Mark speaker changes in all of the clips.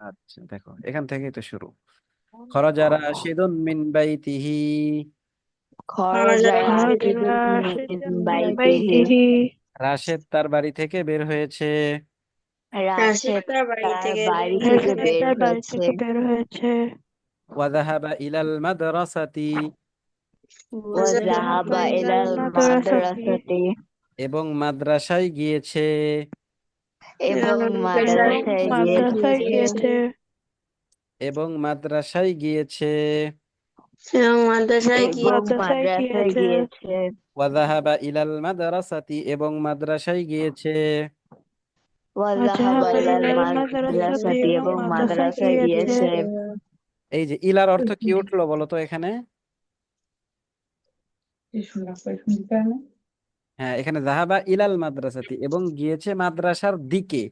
Speaker 1: আচ্ছা দেখো, এখান থেকেই তো শুরু। খরাজা রাশিদুন মিন বাইতিহি।
Speaker 2: খরজ
Speaker 3: خرج
Speaker 2: রাশিদুম
Speaker 3: راشد
Speaker 2: মিন
Speaker 3: من
Speaker 2: বাইতিহি।
Speaker 3: بيته।
Speaker 1: রাশেদ তার বাড়ি থেকে বের হয়েছে।
Speaker 2: রাশেদ তার বাড়ি থেকে
Speaker 3: রাশেদ
Speaker 2: বের
Speaker 3: তার বাড়ি
Speaker 2: হয়েছে।
Speaker 3: থেকে বের হয়েছে।
Speaker 1: ওয়াযাহাবা ইলাল মাদ্রাসাতি।
Speaker 2: ওয়া
Speaker 3: وذهب
Speaker 2: যাহাবা
Speaker 3: إلى
Speaker 2: ইলাল
Speaker 3: المدرسة।
Speaker 2: মাদ্রাসাতি।
Speaker 1: এবং মাদ্রাসায় গিয়েছে।
Speaker 2: এবং
Speaker 3: এবং
Speaker 2: মাদ্রাসায়
Speaker 3: মাদ্রাসায়
Speaker 2: গিয়েছে।
Speaker 3: গিয়েছে।
Speaker 1: এবং মাদ্রাসায় গিয়েছে।
Speaker 2: এবং
Speaker 3: মাদ্রাসায়
Speaker 2: মাদ্রাসায়
Speaker 3: গিয়েছে।
Speaker 2: গিয়েছে।
Speaker 1: ওয়াযাহাবা ইলাল মাদ্রাসাতি এবং মাদ্রাসায় গিয়েছে।
Speaker 2: ওয়া যাহাবা
Speaker 3: وذهب
Speaker 2: ইলাল
Speaker 3: إلى المدرسة
Speaker 2: মাদ্রাসাতি
Speaker 3: এবং
Speaker 2: এবং
Speaker 3: মাদ্রাসায়
Speaker 2: মাদ্রাসায়
Speaker 3: গিয়েছে।
Speaker 2: গিয়েছে।
Speaker 1: এই যে ইলার অর্থ কি উঠলো বলো তো এখানে? হ্যাঁ, এখানে যাহাবা ইলাল মাদ্রাসাতি এবং গিয়েছে মাদ্রাসার দিকে।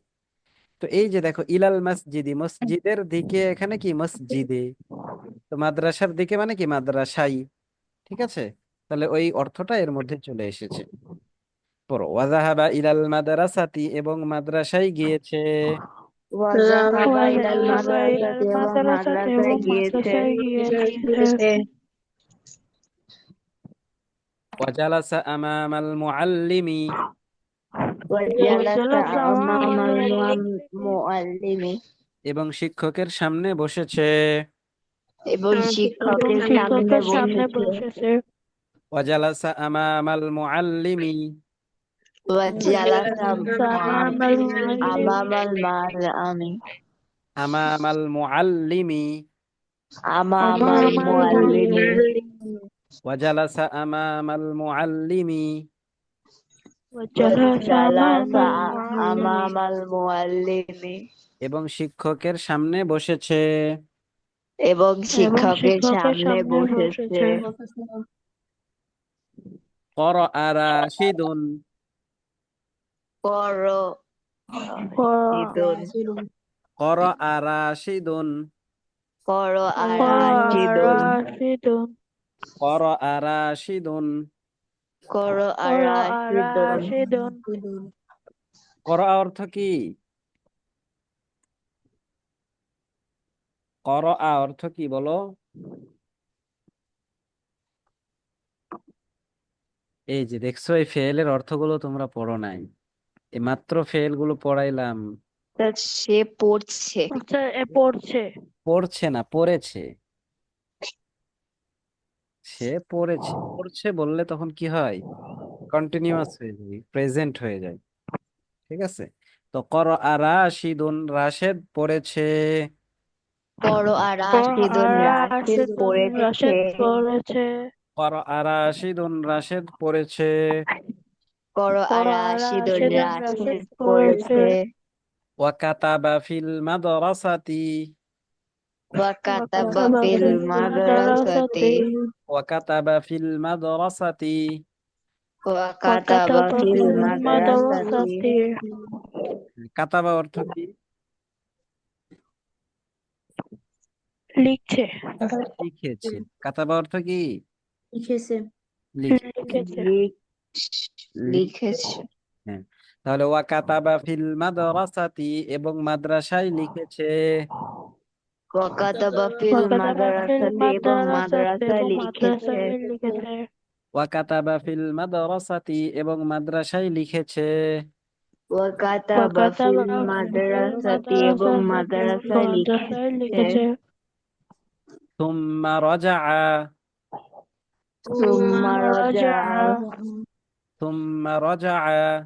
Speaker 1: তো এই যে দেখো, ইলাল মসজিদি, মসজিদের দিকে, এখানে কি মসজিদে। তো মাদ্রাসার দিকে মানে কি মাদ্রাসাই। ঠিক আছে, তাহলে ওই অর্থটা এর মধ্যে চলে এসেছে। পড়ো, ওয়াজাহাবা ইলাল মাদ্রাসাতি এবং মাদ্রাসায় গিয়েছে।
Speaker 2: ওয়া যাহাবা ইলাল
Speaker 3: وذهب إلى
Speaker 2: মাদ্রাসাতি এবং
Speaker 3: المدرسة
Speaker 2: মাদ্রাসায়
Speaker 3: এবং
Speaker 2: গিয়েছে।
Speaker 3: মাদ্রাসায় গিয়েছে।
Speaker 1: ওয়াজালাসা আমামাল মুআল্লিমি।
Speaker 2: ওয়া জালাসা
Speaker 3: وجلس أمام
Speaker 2: আমামাল
Speaker 3: المعلم
Speaker 2: মুআল্লিমি।
Speaker 1: এবং শিক্ষকের সামনে বসেছে।
Speaker 2: এবং
Speaker 3: এবং
Speaker 2: শিক্ষকের সামনে
Speaker 3: শিক্ষকের সামনে
Speaker 2: বসেছে।
Speaker 3: বসেছে।
Speaker 1: ওয়াজালাসা আমামাল মুআল্লিমি।
Speaker 2: ওয়া জালাসা
Speaker 3: وجلس أمام المعلم
Speaker 2: আমামাল মুআল্লিমি।
Speaker 1: আমামাল মুআল্লিমি।
Speaker 2: আমামাল
Speaker 3: أمام
Speaker 2: মুআল্লিমি।
Speaker 3: المعلم
Speaker 1: ওয়াজালাসা আমামাল মুআল্লিমি।
Speaker 2: ওয়া
Speaker 3: وجلس أمام
Speaker 2: জালাসা
Speaker 3: المعلم
Speaker 2: আমামাল মুআল্লিমি।
Speaker 1: এবং শিক্ষকের সামনে বসেছে।
Speaker 2: এবং
Speaker 3: এবং
Speaker 2: শিক্ষকের
Speaker 3: শিক্ষকের
Speaker 2: সামনে
Speaker 3: সামনে
Speaker 2: বসেছে।
Speaker 3: বসেছে।
Speaker 1: ক্বরাআ রাশিদুন।
Speaker 2: কর
Speaker 3: ক-
Speaker 2: ইদুন।
Speaker 1: ক্বরাআ রাশিদুন।
Speaker 2: কর
Speaker 3: قرأ
Speaker 2: আরাশিদুন।
Speaker 3: راشد
Speaker 1: ক্বরাআ রাশিদুন।
Speaker 2: কর
Speaker 3: قرأ
Speaker 2: আরাশিদুন।
Speaker 3: راشد
Speaker 1: ক্বরাআ অর্থ কি? ক্বরাআ অর্থ কি বলো? এই যে দেখছো, এই ফেলের অর্থগুলো তোমরা পড়ো নাই। এই মাত্র ফেল গুলো পড়াইলাম।
Speaker 2: তা সে পড়ছে।
Speaker 3: আচ্ছা, এ পড়ছে।
Speaker 1: পড়ছে না, পড়েছে। সে পড়েছে, পড়ছে বললে তখন কি হয়? কন্টিনিউয়াস হয়ে যায়, প্রেজেন্ট হয়ে যায়। ঠিক আছে, তো ক্বরাআ রাশিদুন, রাশেদ পড়েছে।
Speaker 2: কর
Speaker 3: قرأ
Speaker 2: আরাশিদুন। রাশিদ
Speaker 3: راشد
Speaker 2: পড়েছে।
Speaker 3: রাশেদ পড়েছে।
Speaker 1: ক্বরাআ রাশিদুন, রাশেদ পড়েছে।
Speaker 2: কর
Speaker 3: قرأ
Speaker 2: আরাশিদুন।
Speaker 3: راشد রাশেদ
Speaker 2: রাশিদ
Speaker 3: পড়েছে।
Speaker 2: পড়েছে।
Speaker 1: ওয়াকাতাবা ফিল মাদ্রাসাতি।
Speaker 2: ওয়াকাতাবা
Speaker 3: وكتب
Speaker 2: ফিল
Speaker 3: في
Speaker 2: মাদ্রাসাতি।
Speaker 3: المدرسة
Speaker 1: ওয়াকাতাবা ফিল মাদ্রাসাতি।
Speaker 2: ওয়াকাতাবা
Speaker 3: وكتب في
Speaker 2: ফিল
Speaker 3: المدرسة
Speaker 2: মাদ্রাসাতি।
Speaker 1: কাতাবা অর্থ কি?
Speaker 3: লিখছে।
Speaker 1: লিখেছে। কাতাবা অর্থ কি?
Speaker 2: লিখেছে।
Speaker 1: লিখে।
Speaker 3: লিখেছে।
Speaker 2: লিখেছে।
Speaker 1: হ্যাঁ, তাহলে ওয়াকাতাবা ফিল মাদ্রাসাতি এবং মাদ্রাসায় লিখেছে।
Speaker 2: ওয়াকাতাবা ফিল
Speaker 3: وكتب في
Speaker 2: মাদ্রাসাতি এবং
Speaker 3: المدرسة
Speaker 2: মাদ্রাসায়
Speaker 3: এবং
Speaker 2: লিখেছে।
Speaker 3: মাদ্রাসায় লিখেছে।
Speaker 1: ওয়াকাতাবা ফিল মাদ্রাসাতি এবং মাদ্রাসায় লিখেছে।
Speaker 2: ওয়াকাতাবা
Speaker 3: وكتب
Speaker 2: ফিল
Speaker 3: في
Speaker 2: মাদ্রাসাতি এবং
Speaker 3: المدرسة এবং
Speaker 2: মাদ্রাসায়
Speaker 3: মাদ্রাসায়
Speaker 2: লিখেছে।
Speaker 3: লিখেছে।
Speaker 1: সুম্মা রাজাআ।
Speaker 2: সুম্মা
Speaker 3: ثم
Speaker 2: রাজা।
Speaker 3: رجع
Speaker 1: সুম্মা রাজাআ।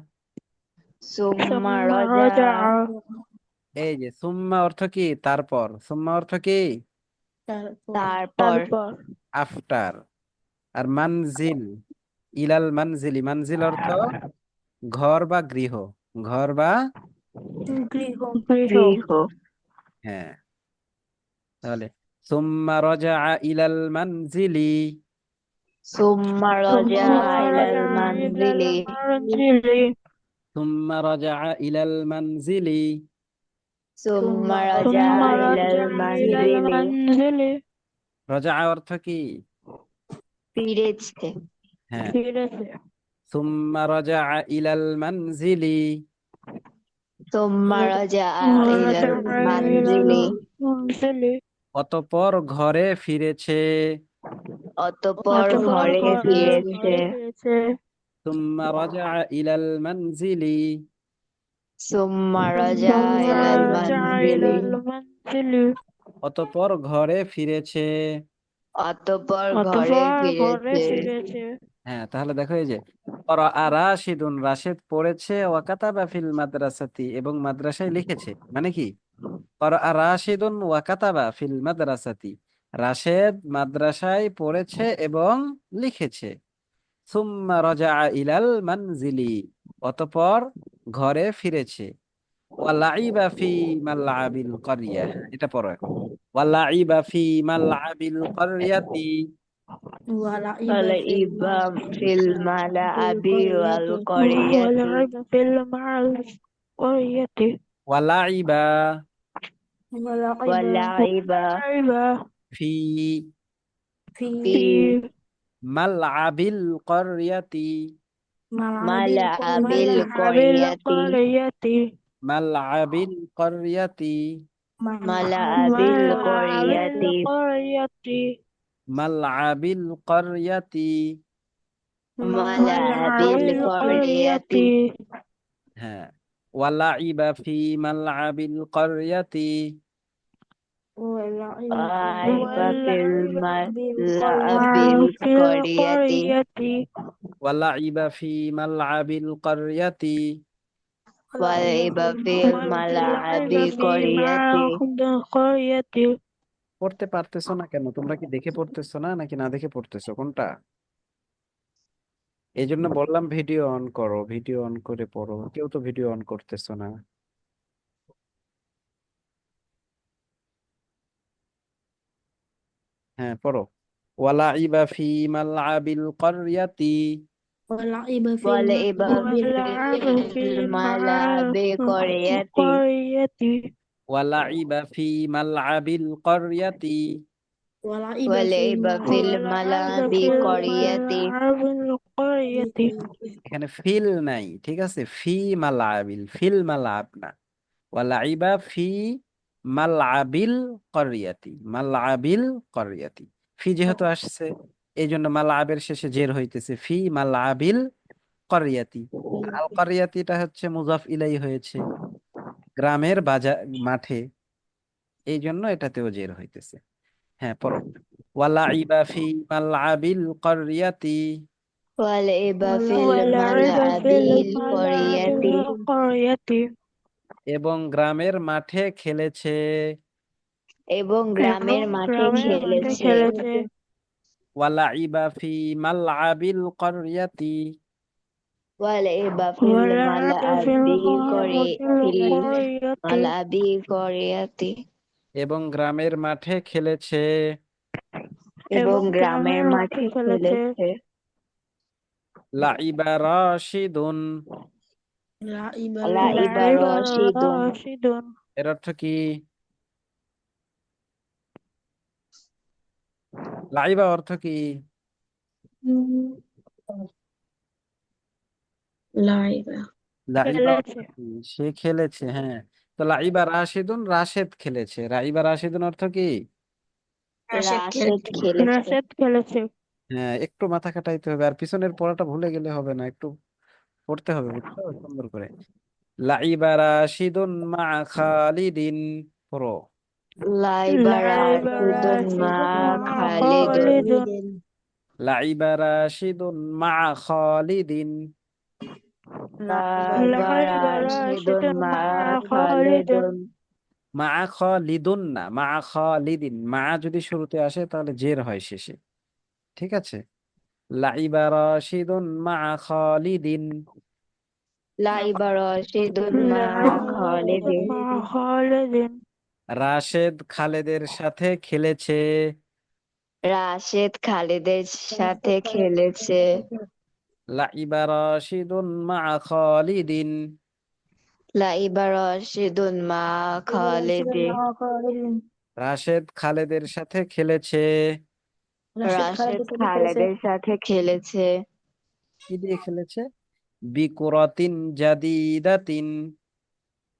Speaker 2: সুম্মা
Speaker 3: ثم
Speaker 2: রাজা।
Speaker 3: رجع
Speaker 1: এই যে সুম্মা অর্থ কি? তারপর। সুম্মা অর্থ কি?
Speaker 2: তারপর।
Speaker 3: তারপর।
Speaker 1: আফটার। আর মানজিল, ইলাল মানজিলি, মানজিল অর্থ ঘর বা গৃহ। ঘর বা,
Speaker 3: গৃহ। গৃহ।
Speaker 2: গৃহ।
Speaker 1: হ্যাঁ, তাহলে সুম্মা রাজাআ ইলাল মানজিলি।
Speaker 2: সুম্মা রাজা
Speaker 3: ثم
Speaker 2: ইলাল
Speaker 3: رجع إلى
Speaker 2: মানজিলি।
Speaker 3: المنزل
Speaker 1: সুম্মা রাজাআ ইলাল মানজিলি।
Speaker 2: সুম্মা রাজা
Speaker 3: ثم
Speaker 2: ইলাল
Speaker 3: رجع إلى
Speaker 2: মানজিলি।
Speaker 3: المنزل
Speaker 1: রাজাআ অর্থ কি?
Speaker 2: ফিরেছে।
Speaker 1: হ্যাঁ,
Speaker 3: ফিরেছে।
Speaker 1: সুম্মা রাজাআ ইলাল মানজিলি।
Speaker 2: ثم رجع إلى
Speaker 3: ورجع إلى
Speaker 2: المنزل
Speaker 3: المنزل
Speaker 1: অতঃপর ঘরে ফিরেছে।
Speaker 2: অতঃপর
Speaker 3: অতঃপর
Speaker 2: ঘরে
Speaker 3: ঘরে
Speaker 2: ফিরেছে
Speaker 3: ফিরেছে
Speaker 1: ثم رجع إلى المنزل
Speaker 2: ثم
Speaker 3: ثم
Speaker 2: رجع إلى
Speaker 3: رجع
Speaker 2: المنزل
Speaker 3: إلى المنزل
Speaker 1: অতঃপর ঘরে ফিরেছে।
Speaker 2: অতঃপর ঘরে
Speaker 3: অতঃপর ঘরে
Speaker 2: ফিরেছে
Speaker 3: ফিরেছে
Speaker 1: হ্যাঁ, তাহলে দেখো এই যে ক্বারাআ রাশিদুন, রাশেদ পড়েছে, ওয়া কাতাবা ফিল মাদ্রাসাতি, এবং মাদ্রাসায় লিখেছে। মানে কি, ক্বারাআ রাশিদুন ওয়া কাতাবা ফিল মাদ্রাসাতি, রাশেদ মাদ্রাসায় পড়েছে এবং লিখেছে। সুম্মা রাজাআ ইলাল মানজিলি, অতঃপর ঘরে ফিরেছে। ওয়া লাইবা ফি মালআবিল ক্বরিয়া, এটা পড়ো এখন। ওয়া লাইবা ফি মালআবিল ক্বরিয়াতি,
Speaker 2: ولعب في الملعب والقرية
Speaker 3: ولعب في القرية
Speaker 1: ওয়া লাইবা
Speaker 2: ولعب
Speaker 3: ولعب
Speaker 1: ফি
Speaker 2: في
Speaker 3: في
Speaker 1: মালআবিল ক্বরিয়াতি,
Speaker 2: ملعب
Speaker 3: ملعب
Speaker 2: القرية
Speaker 3: القرية
Speaker 1: মালআবিল ক্বরিয়াতি,
Speaker 2: ملعب
Speaker 3: ملعب
Speaker 2: القرية
Speaker 3: القرية
Speaker 1: মালআবিল ক্বরিয়াতি।
Speaker 2: ملعب
Speaker 3: ملعب
Speaker 2: القرية
Speaker 3: القرية
Speaker 1: হ্যাঁ, ওয়া লাইবা ফি মালআবিল ক্বরিয়াতি,
Speaker 2: ولعب في
Speaker 3: ولعب
Speaker 2: الملعب
Speaker 3: في
Speaker 2: القرية
Speaker 3: القرية
Speaker 1: ওয়া লাইবা ফি মালআবিল ক্বরিয়াতি।
Speaker 2: ولعب في الملعب
Speaker 3: ولعب في
Speaker 2: القرية
Speaker 3: القرية
Speaker 1: পড়তে পারতেছো না কেন? তোমরা কি দেখে পড়তেছো না নাকি না দেখে পড়তেছো, কোনটা? এই জন্য বললাম ভিডিও অন করো, ভিডিও অন করে পড়ো। কেউ তো ভিডিও অন করতেছো না। হ্যাঁ, পড়ো। ওয়ালাইবা ফি মালআবিল ক্বরিয়াতি,
Speaker 2: ولعب في
Speaker 3: ولعب في
Speaker 2: الملعب القرية
Speaker 3: القرية
Speaker 1: ওয়ালাইবা ফি মালআবিল ক্বরিয়াতি।
Speaker 2: ولعب في
Speaker 3: ولعب
Speaker 2: الملعب
Speaker 3: في
Speaker 2: القرية
Speaker 3: ملعب القرية
Speaker 1: এখানে ফিল নাই, ঠিক আছে? ফি মালআবিল, ফিল মালআব না। ওয়ালাইবা ফি মালআবিল ক্বরিয়াতি, মালআবিল ক্বরিয়াতি। ফি যেহেতু আসছে, এই জন্য মালআবের শেষে জের হইতেছে, ফি মালআবিল ক্বরিয়াতি। আল ক্বরিয়াতিটা হচ্ছে মুজাফ ইলাই হয়েছে, গ্রামের বাজার মাঠে, এই জন্য এটাতেও জের হইতেছে। হ্যাঁ, পড়ো। ওয়ালাইবা ফি মালআবিল ক্বরিয়াতি,
Speaker 2: ولعب في
Speaker 3: ولعب
Speaker 2: الملعب
Speaker 3: في الملعب
Speaker 2: القرية
Speaker 3: القرية
Speaker 1: এবং গ্রামের মাঠে খেলেছে।
Speaker 2: এবং গ্রামের মাঠে
Speaker 3: গ্রামের মাঠে
Speaker 2: খেলেছে
Speaker 3: খেলেছে
Speaker 1: ওয়ালাইবা ফি মালআবিল ক্বরিয়াতি,
Speaker 2: ولعب في
Speaker 3: ولعب في القرية
Speaker 2: الملعب القرية
Speaker 1: এবং গ্রামের মাঠে খেলেছে।
Speaker 2: এবং
Speaker 3: এবং
Speaker 2: গ্রামের
Speaker 3: গ্রামের
Speaker 2: মাঠে
Speaker 3: মাঠে খেলেছে
Speaker 2: খেলেছে
Speaker 1: লাইবা রাশিদুন,
Speaker 2: لعب
Speaker 3: লাইব
Speaker 2: راشد
Speaker 3: রাশিদুন
Speaker 1: এর অর্থ কি? লাইবা অর্থ কি?
Speaker 2: لعب
Speaker 1: লাইবা অর্থ
Speaker 3: খেলেছে
Speaker 1: কি? সে খেলেছে। হ্যাঁ, তো লাইবা রাশিদুন, রাশেদ খেলেছে। লাইবা রাশিদুন অর্থ কি?
Speaker 2: রাশেদ খেলেছে
Speaker 3: রাশেদ খেলেছে
Speaker 1: হ্যাঁ, একটু মাথা খাটাইতে হবে, আর পিছনের পড়াটা ভুলে গেলে হবে না, একটু পড়তে হবে, বুঝছো, সুন্দর করে। লাইবা রাশিদুন মা খালিদিন, পড়ো।
Speaker 2: لعب
Speaker 3: লাইব
Speaker 2: راشد مع
Speaker 3: রাশিদুন মা
Speaker 2: خالد
Speaker 3: খালিদুন
Speaker 1: লাইবা রাশিদুন মা খালিদিন,
Speaker 2: لعب
Speaker 3: লাইব
Speaker 2: راشد
Speaker 3: রাশিদুন
Speaker 2: مع
Speaker 3: মা
Speaker 2: خالد
Speaker 3: খালিদুন
Speaker 1: মা খালিদুন না, মা খালিদিন। মা যদি শুরুতে আসে তাহলে জের হয় শেষে, ঠিক আছে? লাইবা রাশিদুন মা খালিদিন,
Speaker 2: لعب راشد مع
Speaker 3: লাইব
Speaker 2: خالد
Speaker 3: রাশিদুন মা খালিদিন
Speaker 1: রাশেদ খালেদের সাথে খেলেছে।
Speaker 2: রাশেদ খালিদের সাথে খেলেছে
Speaker 1: লাইবা রাশিদুন মা খালিদিন,
Speaker 2: لعب راشد مع خالد
Speaker 1: রাশেদ খালেদের সাথে খেলেছে।
Speaker 2: রাশেদ খালেদের সাথে খেলেছে
Speaker 1: কি দিয়ে খেলেছে? বিকুরাতিন জাদিদাতিন,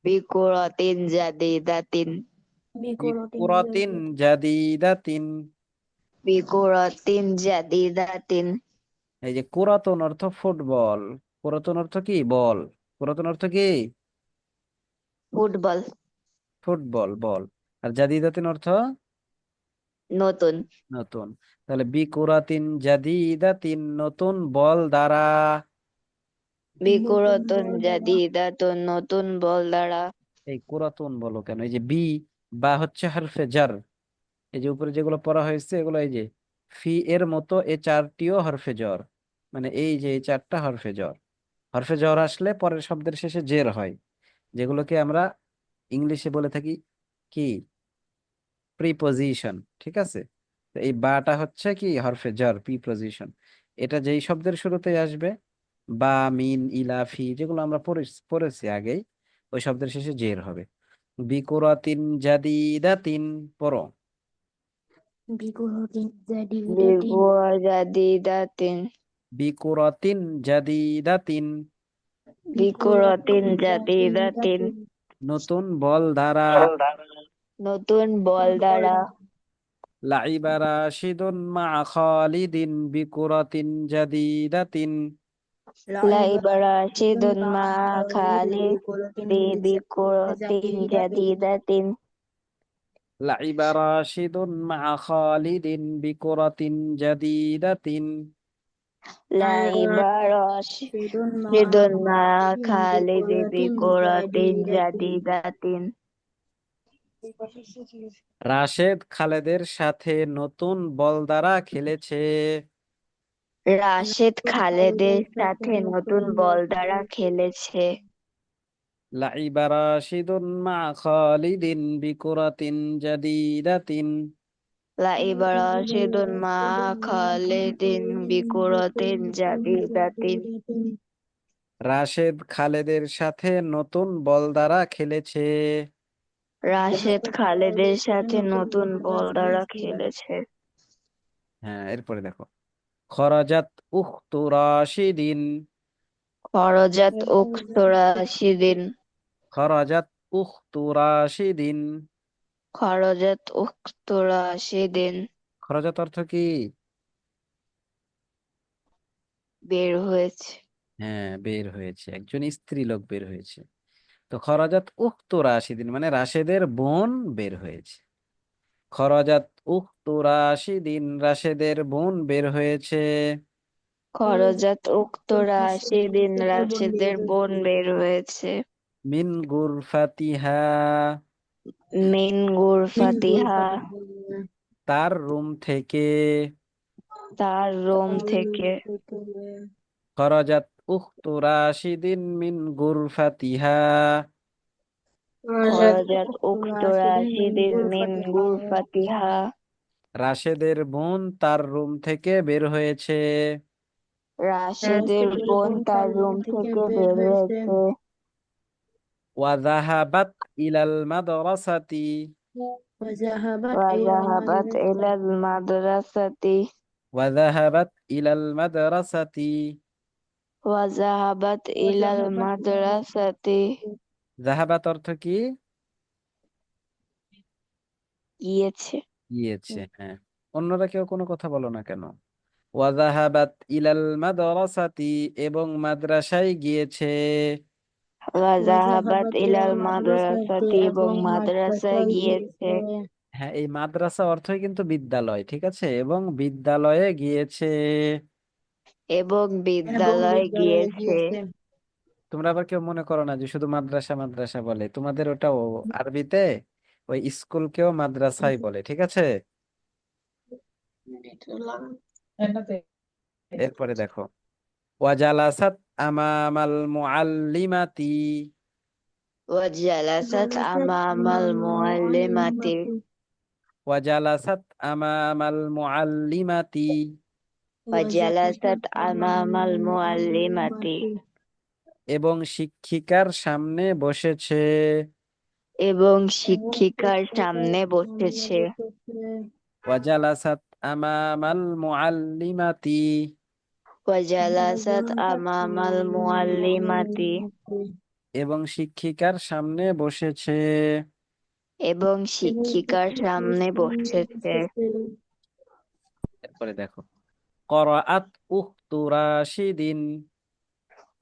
Speaker 2: বিকুরাতিন জাদিদাতিন।
Speaker 1: বিকুরাতিন জাদিদাতিন।
Speaker 2: বিকুরাতিন জাদিদাতিন।
Speaker 1: এই যে কুরাতুন অর্থ ফুটবল। পুরাতন অর্থ কি? বল। পুরাতন অর্থ কি?
Speaker 2: ফুটবল।
Speaker 1: ফুটবল, বল। আর জাদিদাতিন অর্থ
Speaker 2: নতুন।
Speaker 1: নতুন। তাহলে বিকুরাতিন জাদিদাতিন, নতুন বল দ্বারা।
Speaker 2: বিকুরাতুন জাদিদাতুন, নতুন বল দ্বারা।
Speaker 1: এই কুরাতুন বলো কেন? এই যে বি, বা হচ্ছে হরফে জার। এই যে উপরে যেগুলো পড়া হয়েছে এগুলো এই যে ফি এর মতো এই চারটিও হরফে জ্বর। মানে এই যে এই চারটা হরফে জ্বর। হরফে জ্বর আসলে পরের শব্দের শেষে জের হয়, যেগুলোকে আমরা ইংলিশে বলে থাকি কি? প্রিপোজিশন। ঠিক আছে? তো এই বাটা হচ্ছে কি? হরফে জ্বর, প্রিপোজিশন। এটা যেই শব্দের শুরুতে আসবে, বা, মিন, ইলা, ফি, যেগুলো আমরা পড়েছি আগেই, ওই শব্দের শেষে জের হবে। বিকুরাতিন জাদিদাতিন পড়ো।
Speaker 2: বিকুরা জাদিদাতিন।
Speaker 1: বিকুরাতিন জাদিদাতিন,
Speaker 2: বিকুরাতিন জাদিদাতিন।
Speaker 1: নতুন বল দ্বারা।
Speaker 2: নতুন বল দ্বারা।
Speaker 1: লাইবা রাশিদুন মা খালিদিন বিকুরাতিন জাদিদাতিন।
Speaker 2: লাইবা রাশিদুন মা খালিদি বিকুরাতিন জাদিদাতিন।
Speaker 1: লাইবা রাশিদুন মা খালিদিন বিকুরাতিন জাদিদাতিন।
Speaker 2: লাইবা রাশিদুন মা খালিদি বিকুরাতিন জাদিদাতিন।
Speaker 1: রাশেদ খালেদের সাথে নতুন বল দ্বারা খেলেছে।
Speaker 2: রাশেদ খালেদের সাথে নতুন বল দ্বারা খেলেছে।
Speaker 1: লাইবা রাশিদুন মা খালিদিন বিকুরাতিন জাদিদাতিন।
Speaker 2: লাইবা রাশিদুন মা খালিদিন বিকুরাতিন জাদিদাতিন।
Speaker 1: রাশেদ খালেদের সাথে নতুন বল দ্বারা খেলেছে।
Speaker 2: রাশেদ খালেদের সাথে নতুন বল দ্বারা খেলেছে।
Speaker 1: হ্যাঁ, এরপরে দেখো। খরাজাত উখতু রাশিদিন।
Speaker 2: খরজাত উক্ত রাশিদিন।
Speaker 1: খরাজাত উখতু রাশিদিন।
Speaker 2: খরজাত উক্ত রাশিদিন।
Speaker 1: খরাজাত অর্থ কি?
Speaker 2: বের হয়েছে।
Speaker 1: হ্যাঁ, বের হয়েছে, একজন স্ত্রী লোক বের হয়েছে। তো খরাজাত উখতু রাশিদিন মানে রাশেদের বোন বের হয়েছে। খরাজাত উখতু রাশিদিন, রাশেদের বোন বের হয়েছে।
Speaker 2: খরজাত উক্ত রাশিদিন, রাশেদের বোন বের হয়েছে।
Speaker 1: মিন গুরফাতিহা,
Speaker 2: মিন গুরফাতিহা,
Speaker 1: তার রুম থেকে।
Speaker 2: তার রুম থেকে।
Speaker 1: খরাজাত উখতু রাশিদিন মিন গুরফাতিহা।
Speaker 2: খরজাত উক্ত রাশিদিন মিন গুরফাতিহা,
Speaker 1: রাশেদের বোন তার রুম থেকে বের হয়েছে।
Speaker 2: রাশেদের বোন তার রুম থেকে বের হয়েছে।
Speaker 1: ওয়াজাহাবাত ইলাল মাদ্রাসাতি।
Speaker 2: ওয়াজাহাবাত ইলাল মাদ্রাসাতি।
Speaker 1: ওয়াজাহাবাত ইলাল মাদ্রাসাতি।
Speaker 2: ওয়াজাহাবাত ইলাল মাদ্রাসাতি।
Speaker 1: জাহাবাত অর্থ কি?
Speaker 2: গিয়েছে।
Speaker 1: গিয়েছে, হ্যাঁ। অন্যরা কেউ কোনো কথা বলো না কেন? ওয়াজাহাবাত ইলাল মাদ্রাসাতি, এবং মাদ্রাসায় গিয়েছে।
Speaker 2: ওয়াজাহাবাত ইলাল মাদ্রাসাতি, এবং মাদ্রাসায় গিয়েছে।
Speaker 1: হ্যাঁ, এই মাদ্রাসা অর্থই কিন্তু বিদ্যালয়, ঠিক আছে? এবং বিদ্যালয়ে গিয়েছে।
Speaker 2: এবং বিদ্যালয়ে গিয়েছে।
Speaker 1: তোমরা আবার কেউ মনে করো না যে শুধু মাদ্রাসা মাদ্রাসা বলে, তোমাদের ওটাও আরবিতে ওই স্কুলকেও মাদ্রাসাই বলে, ঠিক আছে? এরপরে দেখো। ওয়াজালাসাত আমামাল মুআল্লিমাতি।
Speaker 2: ওয়াজালাসাত আমামাল মুআল্লিমাতি।
Speaker 1: ওয়াজালাসাত আমামাল মুআল্লিমাতি।
Speaker 2: ওয়াজালাসাত আমামাল মুআল্লিমাতি।
Speaker 1: এবং শিক্ষিকার সামনে বসেছে।
Speaker 2: এবং শিক্ষিকার সামনে বসেছে।
Speaker 1: ওয়াজালাসাত আমামাল মুআল্লিমাতি।
Speaker 2: ওয়াজালাসাত আমামাল মুআল্লিমাতি।
Speaker 1: এবং শিক্ষিকার সামনে বসেছে।
Speaker 2: এবং শিক্ষিকার সামনে বসেছে।
Speaker 1: এরপরে দেখো, করাআত উখতু রাশিদিন।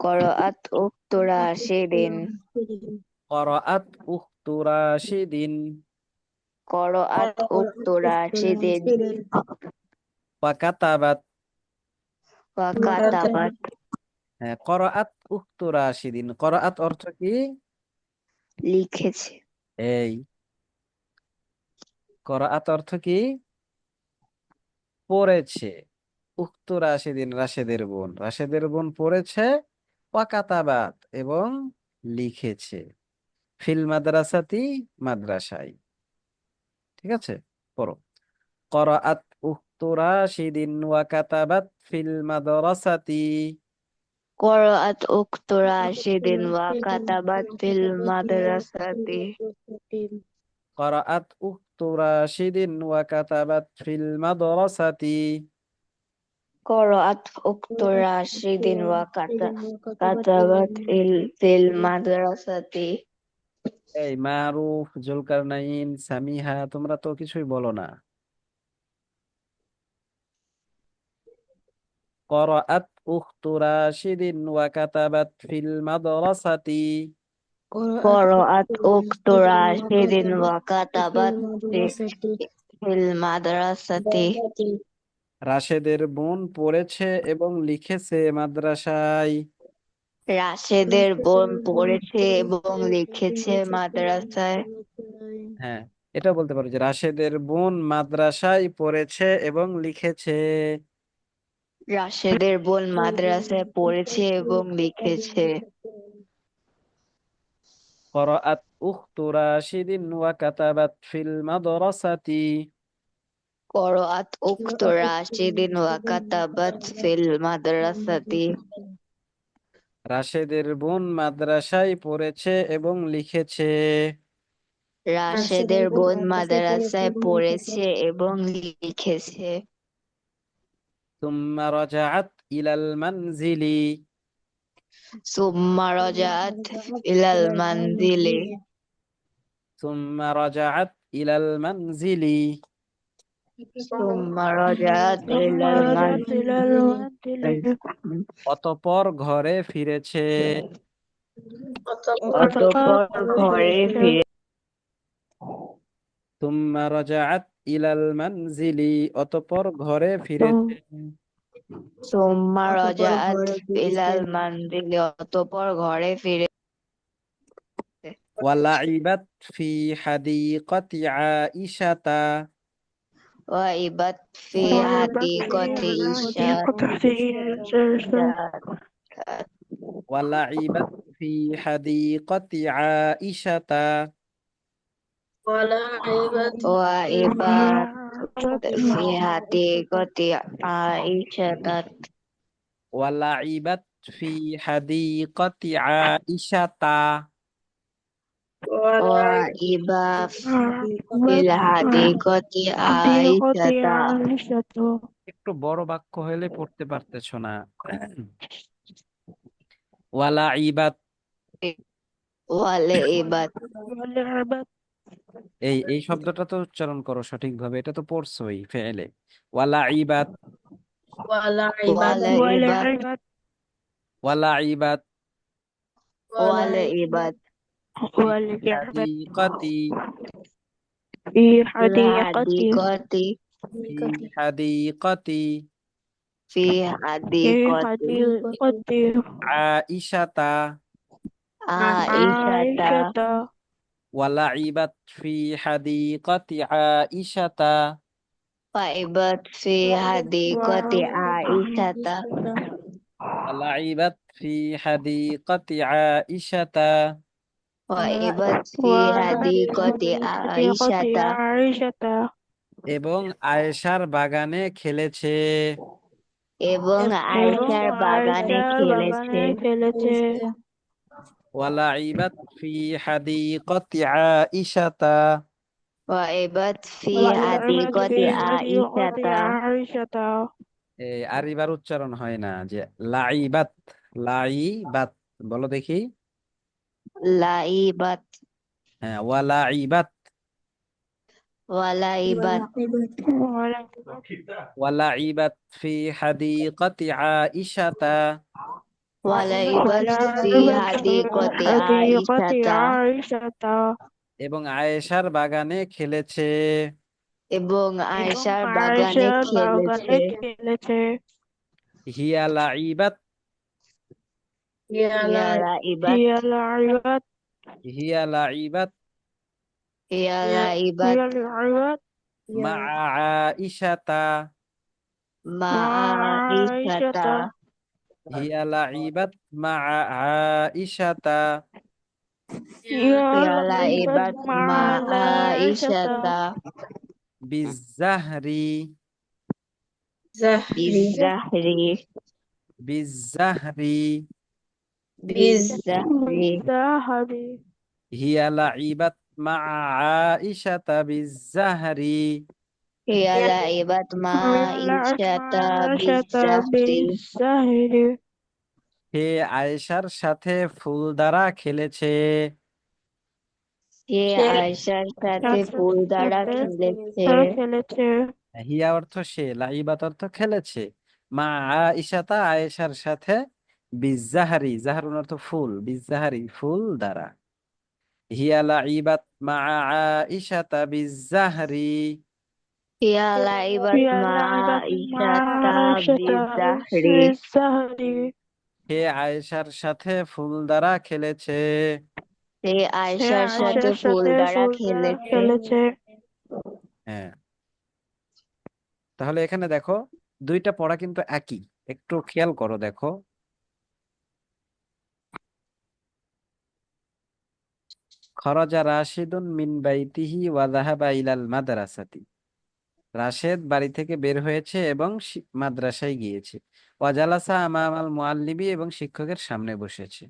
Speaker 2: করাআত উক্তু রাশিদিন।
Speaker 1: করাআত উখতু রাশিদিন।
Speaker 2: করাআত উক্তু রাশিদিন।
Speaker 1: ওয়া কাতাবাত।
Speaker 2: ওয়া কাতাবাত।
Speaker 1: হ্যাঁ, করাআত উখতু রাশিদিন, করাআত অর্থ কি?
Speaker 2: লিখেছে।
Speaker 1: এই করাআত অর্থ কি? পড়েছে। উক্ত রাশেদিন, রাশেদের বোন, রাশেদের বোন পড়েছে। ওয়াকাতাবাত এবং লিখেছে। ফিল মাদ্রাসাতি, মাদ্রাসায়। ঠিক আছে, পড়ো। করাআত উক্তু রাশিদিন ওয়াকাতাবাত ফিল মাদ্রাসাতি।
Speaker 2: করাআত উক্তু রাশিদিন ওয়া কাতাবাত ফিল মাদ্রাসাতি।
Speaker 1: করাআত উক্তু রাশিদিন ওয়াকাতাবাত ফিল মাদ্রাসাতি।
Speaker 2: করাআত উক্তু রাশিদিন ওয়া কাতাবাত ফিল মাদ্রাসাতি।
Speaker 1: এই মারুফ, জুলকারনাইন, সামিহা, তোমরা তো কিছুই বলো না। قرأت أخت راشد وكتبت في المدرسة.
Speaker 2: قرأت أخت راشد وكتبت ফিল মাদ্রাসাতি।
Speaker 1: রাশেদের বোন পড়েছে এবং লিখেছে মাদ্রাসায়।
Speaker 2: রাশেদের বোন পড়েছে এবং লিখেছে মাদ্রাসায়।
Speaker 1: হ্যাঁ, এটা বলতে পারো যে রাশেদের বোন মাদ্রাসায় পড়েছে এবং লিখেছে।
Speaker 2: রাশেদের বোন মাদ্রাসায় পড়েছে এবং লিখেছে।
Speaker 1: قرأت أخت راشد وكتبت في المدرسة.
Speaker 2: قرأت أخت راشد وكتبت في المدرسة.
Speaker 1: রাশেদের বোন মাদ্রাসায় পড়েছে এবং লিখেছে।
Speaker 2: রাশেদের বোন মাদ্রাসায় পড়েছে এবং লিখেছে।
Speaker 1: ثم رجعت إلى المنزل.
Speaker 2: ثم رجعت إلى المنزل.
Speaker 1: ثم رجعت إلى المنزل.
Speaker 2: ثم رجعت إلى المنزل.
Speaker 1: অতঃপর ঘরে ফিরেছে।
Speaker 2: অতঃপর ঘরে ফিরে।
Speaker 1: ثم رجعت إلى المنزل, অতঃপর ঘরে ফিরেছে।
Speaker 2: ثم رجعت إلى المنزل. অতঃপর ঘরে ফিরে।
Speaker 1: ولعبت في حديقة عائشة.
Speaker 2: وإبت في حديقة
Speaker 1: ولعبت في حديقة عائشة.
Speaker 2: وإبت في حديقة عائشة.
Speaker 1: ولعبت في حديقة عائشة.
Speaker 2: وإبت في الحديقة عائشة.
Speaker 1: একটু বড় বাক্য হলে পড়তে পারতেছো না। ওয়ালাইবাত,
Speaker 2: ولعبت.
Speaker 1: এই শব্দটা তো উচ্চারণ করো সঠিকভাবে, এটা তো পড়ছোই ফেলে। ওয়ালাইবাত,
Speaker 2: ولعبت.
Speaker 1: ওয়ালাইবাত
Speaker 2: ولعبت
Speaker 1: হাদিকাতি,
Speaker 3: في
Speaker 2: في
Speaker 3: حديقة
Speaker 2: الحديقة.
Speaker 1: ফি হাদিকাতি
Speaker 2: في
Speaker 3: في
Speaker 2: حديقة
Speaker 3: حديقة
Speaker 1: আইশাতা।
Speaker 2: عائشة.
Speaker 3: عائشة.
Speaker 1: ওয়ালাইবাত ফি হাদিকাতি আইশাতা।
Speaker 2: وإبت في حديقة عائشة.
Speaker 1: ওয়ালাইবাত ফি হাদিকাতি আইশাতা।
Speaker 2: وإبت في حديقة
Speaker 3: حديقة
Speaker 2: عائشة.
Speaker 3: عائشة.
Speaker 1: এবং আয়েশার বাগানে খেলেছে।
Speaker 2: এবং আয়েশার বাগানে খেলেছে।
Speaker 1: ওয়ালাইবাত ফি হাদিকাতি আইশাতা।
Speaker 2: وإبت في حديقة عائشة.
Speaker 1: এই আরিবার উচ্চারণ হয় না, যে লাইবাত, লাইবাত বলো দেখি।
Speaker 2: লাইবাত
Speaker 1: হ্যাঁ, ওয়ালাইবাত।
Speaker 2: ওয়ালাইবাত
Speaker 1: ওয়ালাইবাত ফি হাদিকাতি আইশাতা।
Speaker 2: ওয়ালাইবাত ফি
Speaker 3: ولعبت في
Speaker 2: হাদিকতি
Speaker 3: حديقة
Speaker 2: আইশাতা
Speaker 3: عائشة
Speaker 1: এবং আয়েশার বাগানে খেলেছে।
Speaker 2: এবং
Speaker 3: এবং
Speaker 2: আয়েশার বাগানে
Speaker 3: আয়েশার
Speaker 2: খেলেছে।
Speaker 3: বাগানে খেলেছে।
Speaker 1: হিয়া লাইবাত।
Speaker 2: ইয়া লাইবাত
Speaker 3: هي لعبت
Speaker 1: হিয়া লাইবাত
Speaker 2: ইয়া লাইবাত
Speaker 3: هي لعبت
Speaker 1: মা আইশাতা।
Speaker 2: মা
Speaker 3: مع
Speaker 2: আইশাতা
Speaker 3: عائشة
Speaker 1: হিয়া লাইবাত মা আইশাতা
Speaker 3: هي
Speaker 2: ইয়া
Speaker 3: لعبت
Speaker 2: লাইবাত
Speaker 3: مع
Speaker 2: মা
Speaker 3: عائشة
Speaker 2: আইশাতা
Speaker 1: বিজাহরি।
Speaker 2: বিজাহরি
Speaker 1: বিজাহরি
Speaker 2: বিজাহরি
Speaker 3: بالسهر
Speaker 1: হিয়া লাইবাত মা আইশাতা বিজাহরি।
Speaker 2: ইয়া লাইবাত মা
Speaker 3: ولعبت مع
Speaker 2: আইশাতা
Speaker 3: عائشة
Speaker 2: বিজাহরি
Speaker 3: بالسهر
Speaker 1: সে আয়েশার সাথে ফুল দ্বারা খেলেছে।
Speaker 2: সে আয়েশার সাথে ফুল দ্বারা খেলেছে।
Speaker 3: খেলেছে।
Speaker 1: হিয়া অর্থ সে, লাইবাত অর্থ খেলেছে, মা আইশাতা আয়েশার সাথে, বিজাহারি জাহারুন অর্থ ফুল, বিজাহারি ফুল দ্বারা। হিয়া লাইবাত মা আইশাতা বিজাহারি।
Speaker 2: ইয়া লাইবাত
Speaker 3: هي
Speaker 2: মা
Speaker 3: لعبت مع
Speaker 2: আইশাতা
Speaker 3: عائشة
Speaker 2: বিজাহরি
Speaker 3: بالسهر
Speaker 1: সে আয়েশার সাথে ফুল দ্বারা খেলেছে।
Speaker 2: সে
Speaker 3: সে
Speaker 2: আয়েশার সাথে
Speaker 3: আয়েশার
Speaker 2: ফুল
Speaker 3: সাথে
Speaker 2: দ্বারা
Speaker 3: ফুল দ্বারা
Speaker 2: খেলেছে।
Speaker 3: খেলেছে।
Speaker 1: হ্যাঁ, তাহলে এখানে দেখো দুইটা পড়া কিন্তু একই, একটু খেয়াল করো দেখো। খরাজা রাশিদুন মিন বাইতিহি ওয়া যাহাবা ইলাল মাদ্রাসাতি। রাশেদ বাড়ি থেকে বের হয়েছে এবং মাদ্রাসায় গিয়েছে। ওয়াজালাসা আমামাল মুআল্লিমি এবং শিক্ষকের সামনে বসেছে।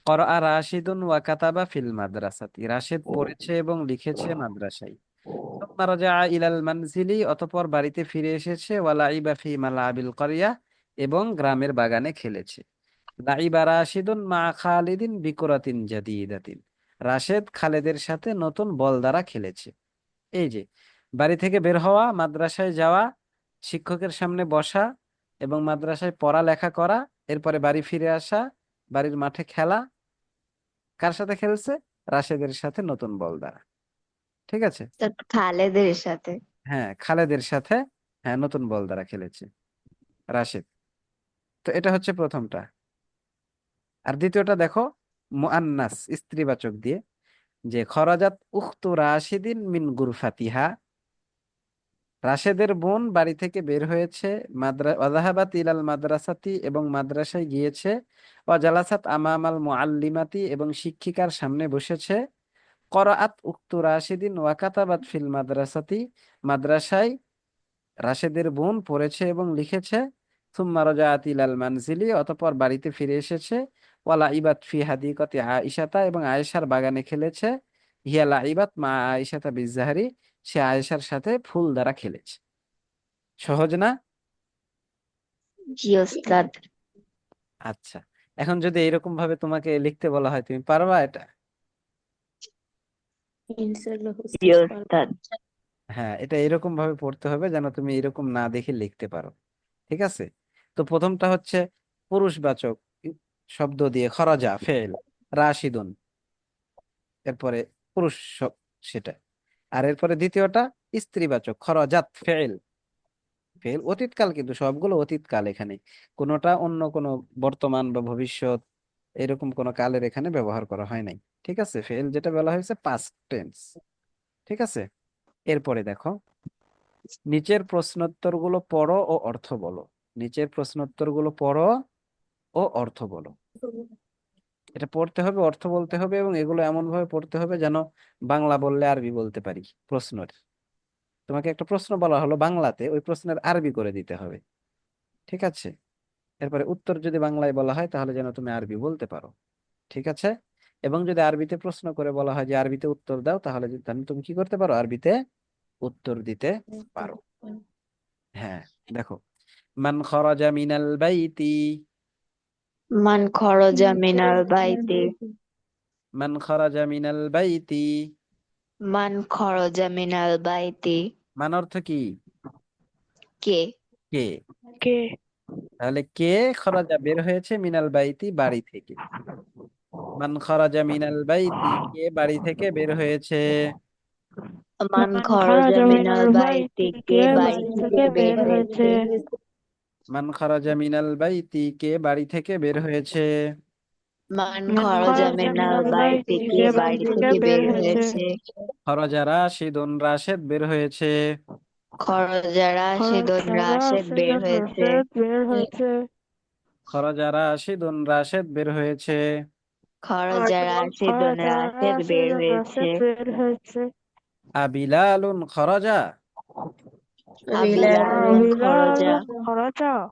Speaker 1: করাআ রাশিদুন ওয়া কাতাবা ফিল মাদ্রাসাতি। রাশেদ পড়েছে এবং লিখেছে মাদ্রাসায়। সুম্মা রাজাআ ইলাল মানজিলি। অতঃপর বাড়িতে ফিরে এসেছে। ওয়া লাইবা ফি মালাবিল ক্বরিয়া। এবং গ্রামের বাগানে খেলেছে। লাইবা রাশিদুন মা খালিদিন বিকুরাতিন জাদিদাতিন। রাশেদ খালেদের সাথে নতুন বল দ্বারা খেলেছে। এই যে বাড়ি থেকে বের হওয়া, মাদ্রাসায় যাওয়া, শিক্ষকের সামনে বসা এবং মাদ্রাসায় পড়ালেখা করা, এরপরে বাড়ি ফিরে আসা, বাড়ির মাঠে খেলা। কার সাথে খেলছে? রাশেদের সাথে নতুন বল দ্বারা। ঠিক আছে।
Speaker 2: খালেদের সাথে।
Speaker 1: হ্যাঁ, খালেদের সাথে, হ্যাঁ, নতুন বল দ্বারা খেলেছে রাশেদ। তো এটা হচ্ছে প্রথমটা। আর দ্বিতীয়টা দেখো, মুআন্নাস স্ত্রীবাচক দিয়ে, যে খরাজাত উখতু রাশিদিন মিন গুরফাতিহা। রাশেদের বোন বাড়ি থেকে বের হয়েছে। ওয়াজাহাবাত ইলাল মাদ্রাসাতি এবং মাদ্রাসায় গিয়েছে। ওয়াজালাসাত আমামাল মুআল্লিমাতি এবং শিক্ষিকার সামনে বসেছে। করাআত উক্তু রাশিদিন ওয়া কাতাবাত ফিল মাদ্রাসাতি। মাদ্রাসায় রাশেদের বোন পড়েছে এবং লিখেছে। সুম্মা রাজাআত ইলাল মানজিলি। অতঃপর বাড়িতে ফিরে এসেছে। ওয়া লাইবাত ফি হাদিকাতি আয়েশাতা এবং আয়েশার বাগানে খেলেছে। হিয়া লাইবাত মা আয়েশাতা বিজাহরি। সে আয়েশার সাথে ফুল দ্বারা খেলেছে। সহজ না?
Speaker 2: জি ওস্তাদ।
Speaker 1: আচ্ছা, এখন যদি এরকম ভাবে তোমাকে লিখতে বলা হয়, তুমি পারবা এটা?
Speaker 2: জি ওস্তাদ।
Speaker 1: হ্যাঁ, এটা এরকম ভাবে পড়তে হবে যেন তুমি এরকম না দেখে লিখতে পারো। ঠিক আছে। তো প্রথমটা হচ্ছে পুরুষবাচক শব্দ দিয়ে, খরাজা ফেল, রাশিদুন, এরপরে পুরুষ সেটা। আর এরপরে দ্বিতীয়টা স্ত্রীবাচক, খরাজাত ফেল। ফেল অতীতকাল, কিন্তু সবগুলো অতীতকাল, এখানে কোনোটা অন্য কোনো বর্তমান বা ভবিষ্যৎ এরকম কোনো কালের এখানে ব্যবহার করা হয় নাই। ঠিক আছে, ফেল যেটা বলা হয়েছে পাস্ট টেন্স। ঠিক আছে। এরপরে দেখো, নিচের প্রশ্নোত্তরগুলো পড়ো ও অর্থ বলো। নিচের প্রশ্নোত্তরগুলো পড়ো ও অর্থ বলো। এটা পড়তে হবে, অর্থ বলতে হবে, এবং এগুলো এমন ভাবে পড়তে হবে যেন বাংলা বললে আরবি বলতে পারি। প্রশ্নের, তোমাকে একটা প্রশ্ন বলা হলো বাংলাতে, ওই প্রশ্নের আরবি করে দিতে হবে। ঠিক আছে। এরপরে উত্তর যদি বাংলায় বলা হয় তাহলে যেন তুমি আরবি বলতে পারো। ঠিক আছে। এবং যদি আরবিতে প্রশ্ন করে বলা হয় যে আরবিতে উত্তর দাও, তাহলে তাহলে তুমি কি করতে পারো? আরবিতে উত্তর দিতে পারো। হ্যাঁ, দেখো, মান খরাজা মিনাল বাইতি।
Speaker 2: মান খরজা মিনাল বাইতি
Speaker 1: মান খরাজা মিনাল বাইতি।
Speaker 2: মান খরজা মিনাল বাইতি।
Speaker 1: মান অর্থ কি?
Speaker 2: কে?
Speaker 1: কে।
Speaker 3: কে?
Speaker 1: তাহলে কে খরাজা বের হয়েছে মিনাল বাইতি বাড়ি থেকে। মান খরাজা মিনাল বাইতি, কে বাড়ি থেকে বের হয়েছে।
Speaker 2: মান
Speaker 3: মান
Speaker 2: খরজা
Speaker 3: খরাজা
Speaker 2: মিনাল
Speaker 3: মিনাল
Speaker 2: বাইতি,
Speaker 3: বাইতি,
Speaker 2: কে
Speaker 3: কে
Speaker 2: বাড়ি
Speaker 3: বাড়ি
Speaker 2: থেকে
Speaker 3: থেকে
Speaker 2: বের
Speaker 3: বের
Speaker 2: হয়েছে?
Speaker 3: হয়েছে?
Speaker 1: মান খরাজা মিনাল বাইতি, কে বাড়ি থেকে বের হয়েছে।
Speaker 2: মান
Speaker 3: মান
Speaker 2: খরজা
Speaker 3: খরাজা
Speaker 2: মিনাল
Speaker 3: মিনাল
Speaker 2: বাইতি,
Speaker 3: বাইতি,
Speaker 2: কে
Speaker 3: কে বাড়ি
Speaker 2: বাড়ি
Speaker 3: থেকে
Speaker 2: থেকে
Speaker 3: বের
Speaker 2: বের
Speaker 3: হয়েছে?
Speaker 2: হয়েছে?
Speaker 1: খরজা রাশিদুন, রাশেদ বের হয়েছে।
Speaker 2: খরজা রাশিদুন,
Speaker 3: খরজা
Speaker 2: রাশেদ বের
Speaker 3: রাশিদুন,
Speaker 2: হয়েছে।
Speaker 3: রাশেদ বের হয়েছে।
Speaker 1: খরজা রাশিদুন, রাশেদ বের হয়েছে।
Speaker 2: খরজা রাশিদুন,
Speaker 3: খরজা
Speaker 2: রাশেদ বের
Speaker 3: রাশিদুন,
Speaker 2: হয়েছে।
Speaker 3: রাশেদ বের হয়েছে।
Speaker 1: আবিলালুন খরজা,
Speaker 2: আবিলালুন খরজা,
Speaker 3: বিলালুন খরজা,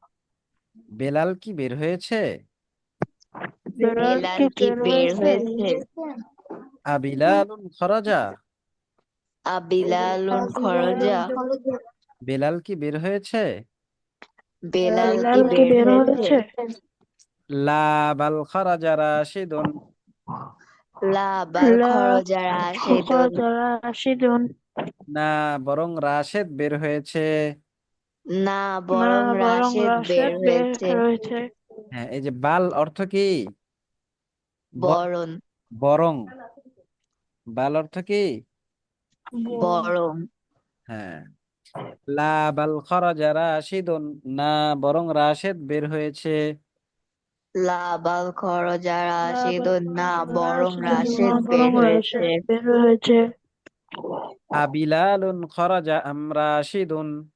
Speaker 1: বেলাল কি বের হয়েছে।
Speaker 3: বেলাল
Speaker 2: বেলাল
Speaker 3: কি
Speaker 2: কি
Speaker 3: বের
Speaker 2: বের
Speaker 3: হয়েছে?
Speaker 2: হয়েছে?
Speaker 1: আবিলালুন খরজা,
Speaker 2: আবিলালুন খরজা,
Speaker 1: বেলাল কি বের হয়েছে।
Speaker 2: বেলাল কি
Speaker 3: বেলাল কি
Speaker 2: বের
Speaker 3: বের
Speaker 2: হয়েছে?
Speaker 3: হয়েছে?
Speaker 1: লা বাল খরজা রাশিদুন,
Speaker 2: লা বাল
Speaker 3: লা
Speaker 2: খরজা রাশিদুন,
Speaker 3: খরজা রাশিদুন,
Speaker 1: না বরং রাশেদ বের হয়েছে।
Speaker 2: না
Speaker 3: না
Speaker 2: বরং
Speaker 3: বরং
Speaker 2: রাশেদ বের
Speaker 3: রাশেদ বের
Speaker 2: হয়েছে।
Speaker 3: হয়েছে।
Speaker 1: হ্যাঁ, এই যে বাল অর্থ কি। ব-
Speaker 2: বরং,
Speaker 1: বরং। বাল অর্থ কি।
Speaker 2: বরং,
Speaker 1: হ্যাঁ, লা বাল খরজা রাশিদুন, না বরং রাশেদ বের হয়েছে।
Speaker 2: লা বাল খরজা
Speaker 3: না বরং
Speaker 2: রাশিদুন, না বরং
Speaker 3: রাশিদুন, না
Speaker 2: রাশেদ বের
Speaker 3: বরং
Speaker 2: হয়েছে।
Speaker 3: রাশেদ বের হয়েছে।
Speaker 1: আবিলালুন খরজা আম রাশিদুন,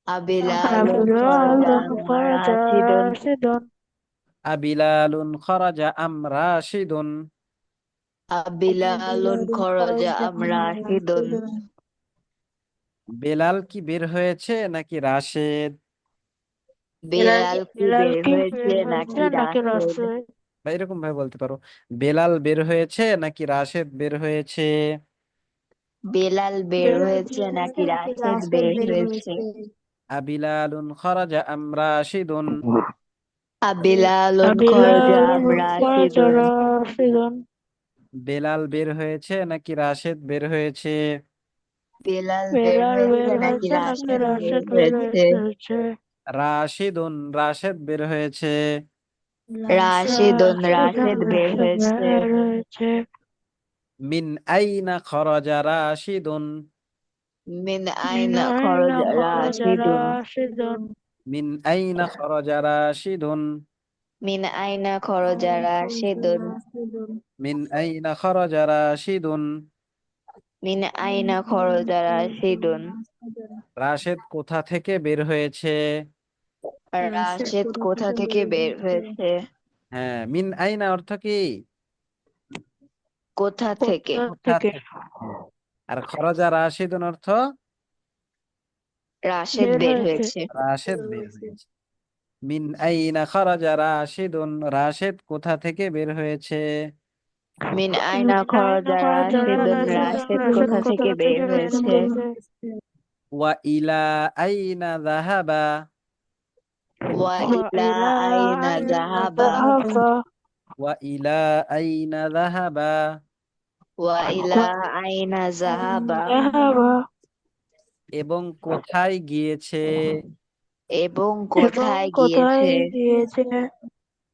Speaker 2: আবিলালুন খরজা
Speaker 3: আবিলালুন খরজা
Speaker 2: রাশিদুন,
Speaker 3: রাশিদুন,
Speaker 1: আবিলালুন খরজা আম রাশিদুন।
Speaker 2: আবিলালুন খরজা আম রাশিদুন।
Speaker 1: বেলাল কি বের হয়েছে নাকি রাশেদ।
Speaker 2: বেলাল কি
Speaker 3: বেলাল
Speaker 2: বের
Speaker 3: কি
Speaker 2: হয়েছে
Speaker 3: বের হয়েছে
Speaker 2: নাকি
Speaker 3: নাকি
Speaker 2: রাশেদ?
Speaker 3: রাশেদ?
Speaker 1: বা এরকম ভাবে বলতে পারো, বেলাল বের হয়েছে নাকি রাশেদ বের হয়েছে।
Speaker 2: বেলাল বের
Speaker 3: বেলাল
Speaker 2: হয়েছে
Speaker 3: বের
Speaker 2: নাকি
Speaker 3: হয়েছে নাকি
Speaker 2: রাশেদ
Speaker 3: রাশেদ
Speaker 2: বের
Speaker 3: বের
Speaker 2: হয়েছে?
Speaker 3: হয়েছে?
Speaker 1: আবিলালুন খরজা আম রাশিদুন,
Speaker 2: আবিলালুন খরজা
Speaker 3: আবিলালুন
Speaker 2: আম
Speaker 3: খরজা
Speaker 2: রাশিদুন।
Speaker 3: রাশিদুন,
Speaker 1: বেলাল বের হয়েছে নাকি রাশেদ বের হয়েছে।
Speaker 2: বেলাল বের
Speaker 3: বেলাল বের
Speaker 2: হয়েছে নাকি
Speaker 3: হয়েছে নাকি
Speaker 2: রাশেদ বের
Speaker 3: রাশেদ বের
Speaker 2: হয়েছে?
Speaker 3: হয়েছে?
Speaker 1: রাশিদুন, রাশেদ বের হয়েছে।
Speaker 2: রাশিদুন,
Speaker 3: রাশিদুন,
Speaker 2: রাশেদ বের
Speaker 3: রাশেদ
Speaker 2: হয়েছে।
Speaker 3: বের হয়েছে।
Speaker 1: মিন আইনা খরজা রাশিদুন,
Speaker 2: মিন
Speaker 3: মিন
Speaker 2: আইনা
Speaker 3: আইনা
Speaker 2: খরজা
Speaker 3: খরজা
Speaker 2: রাশিদুন,
Speaker 3: রাশিদুন,
Speaker 1: মিন আইনা খরজা রাশিদুন,
Speaker 2: মিন আইনা খরজা রাশিদুন,
Speaker 1: মিন আইনা খরজা রাশিদুন।
Speaker 2: মিন আইনা খরজা রাশিদুন।
Speaker 1: রাশেদ কোথা থেকে বের হয়েছে।
Speaker 2: রাশেদ কোথা থেকে বের হয়েছে?
Speaker 1: হ্যাঁ, মিন আইনা অর্থ কি।
Speaker 2: কোথা থেকে?
Speaker 3: কোথা
Speaker 1: কোথা
Speaker 3: থেকে
Speaker 1: থেকে। হ্যাঁ। আর খরজা রাশিদুন অর্থ
Speaker 2: রাশেদ
Speaker 3: বের
Speaker 2: বের
Speaker 3: হয়েছে?
Speaker 2: হয়েছে।
Speaker 1: রাশেদ বের হয়েছে। মিন আইনা খরজা রাশিদুন, রাশেদ কোথা থেকে বের হয়েছে।
Speaker 2: মিন আইনা
Speaker 3: মিন আইনা
Speaker 2: খরজা
Speaker 3: খরজা
Speaker 2: রাশিদুন,
Speaker 3: রাশিদুন,
Speaker 2: রাশেদ
Speaker 3: রাশেদ
Speaker 2: কোথা
Speaker 3: কোথা
Speaker 2: থেকে বের
Speaker 3: থেকে বের
Speaker 2: হয়েছে?
Speaker 3: হয়েছে?
Speaker 1: ওয়া ইলা আইনা যাহাবা,
Speaker 2: ওয়া
Speaker 3: ওয়া
Speaker 2: ইলা
Speaker 3: ইলা
Speaker 2: আইনা
Speaker 3: আইনা
Speaker 2: যাহাবা,
Speaker 3: যাহাবা,
Speaker 1: ওয়া ইলা আইনা যাহাবা,
Speaker 2: ওয়া ইলা আইনা যাহাবা,
Speaker 3: যাহাবা,
Speaker 1: এবং কোথায় গিয়েছে।
Speaker 2: এবং
Speaker 3: এবং
Speaker 2: কোথায়
Speaker 3: কোথায়
Speaker 2: গিয়েছে?
Speaker 3: গিয়েছে?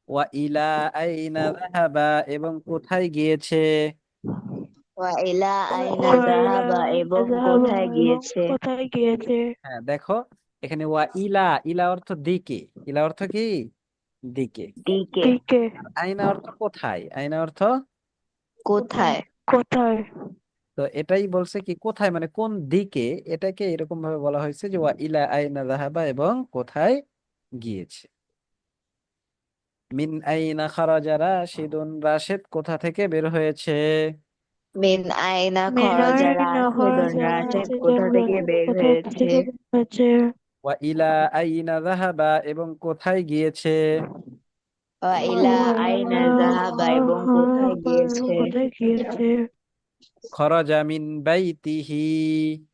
Speaker 1: ওয়া ইলা আইনা যাহাবা, এবং কোথায় গিয়েছে।
Speaker 2: ওয়া ইলা আইনা
Speaker 3: ওয়া ইলা
Speaker 2: যাহাবা,
Speaker 3: আইনা
Speaker 2: এবং
Speaker 3: যাহাবা,
Speaker 2: কোথায়
Speaker 3: এবং
Speaker 2: গিয়েছে?
Speaker 3: কোথায় গিয়েছে?
Speaker 1: হ্যাঁ, দেখো এখানে ওয়া ইলা, ইলা অর্থ দিকে। ইলা অর্থ কি, দিকে।
Speaker 2: দিকে।
Speaker 3: দিকে।
Speaker 1: আর আইনা অর্থ কোথায়, আইনা অর্থ।
Speaker 2: কোথায়?
Speaker 3: কোথায়?
Speaker 1: তো এটাই বলছে কি কোথায় মানে কোন দিকে। এটাকে এরকম ভাবে বলা হয়েছে যে ওয়া ইলা আইনা যাহাবা, এবং কোথায় গিয়েছে। মিন আইনা খারাজা রাশিদুন, রাশেদ কোথা থেকে বের হয়েছে।
Speaker 2: মিন আইনা
Speaker 3: মিন
Speaker 2: খরজা
Speaker 3: আইনা
Speaker 2: রাশিদুন,
Speaker 3: খরজা
Speaker 2: রাশেদ
Speaker 3: রাশিদুন,
Speaker 2: কোথা থেকে
Speaker 3: রাশেদ
Speaker 2: বের
Speaker 3: কোথা
Speaker 2: হয়েছে?
Speaker 3: থেকে বের হয়েছে?
Speaker 1: ওয়া ইলা আইনা যাহাবা, এবং কোথায় গিয়েছে।
Speaker 2: ওয়া
Speaker 3: ওয়া
Speaker 2: ইলা আইনা
Speaker 3: ইলা
Speaker 2: যাহাবা, এবং কোথায়
Speaker 3: যাহাবা, এবং
Speaker 2: গিয়েছে?
Speaker 3: কোথায় গিয়েছে?
Speaker 1: খরাজা মিন বাইতিহি,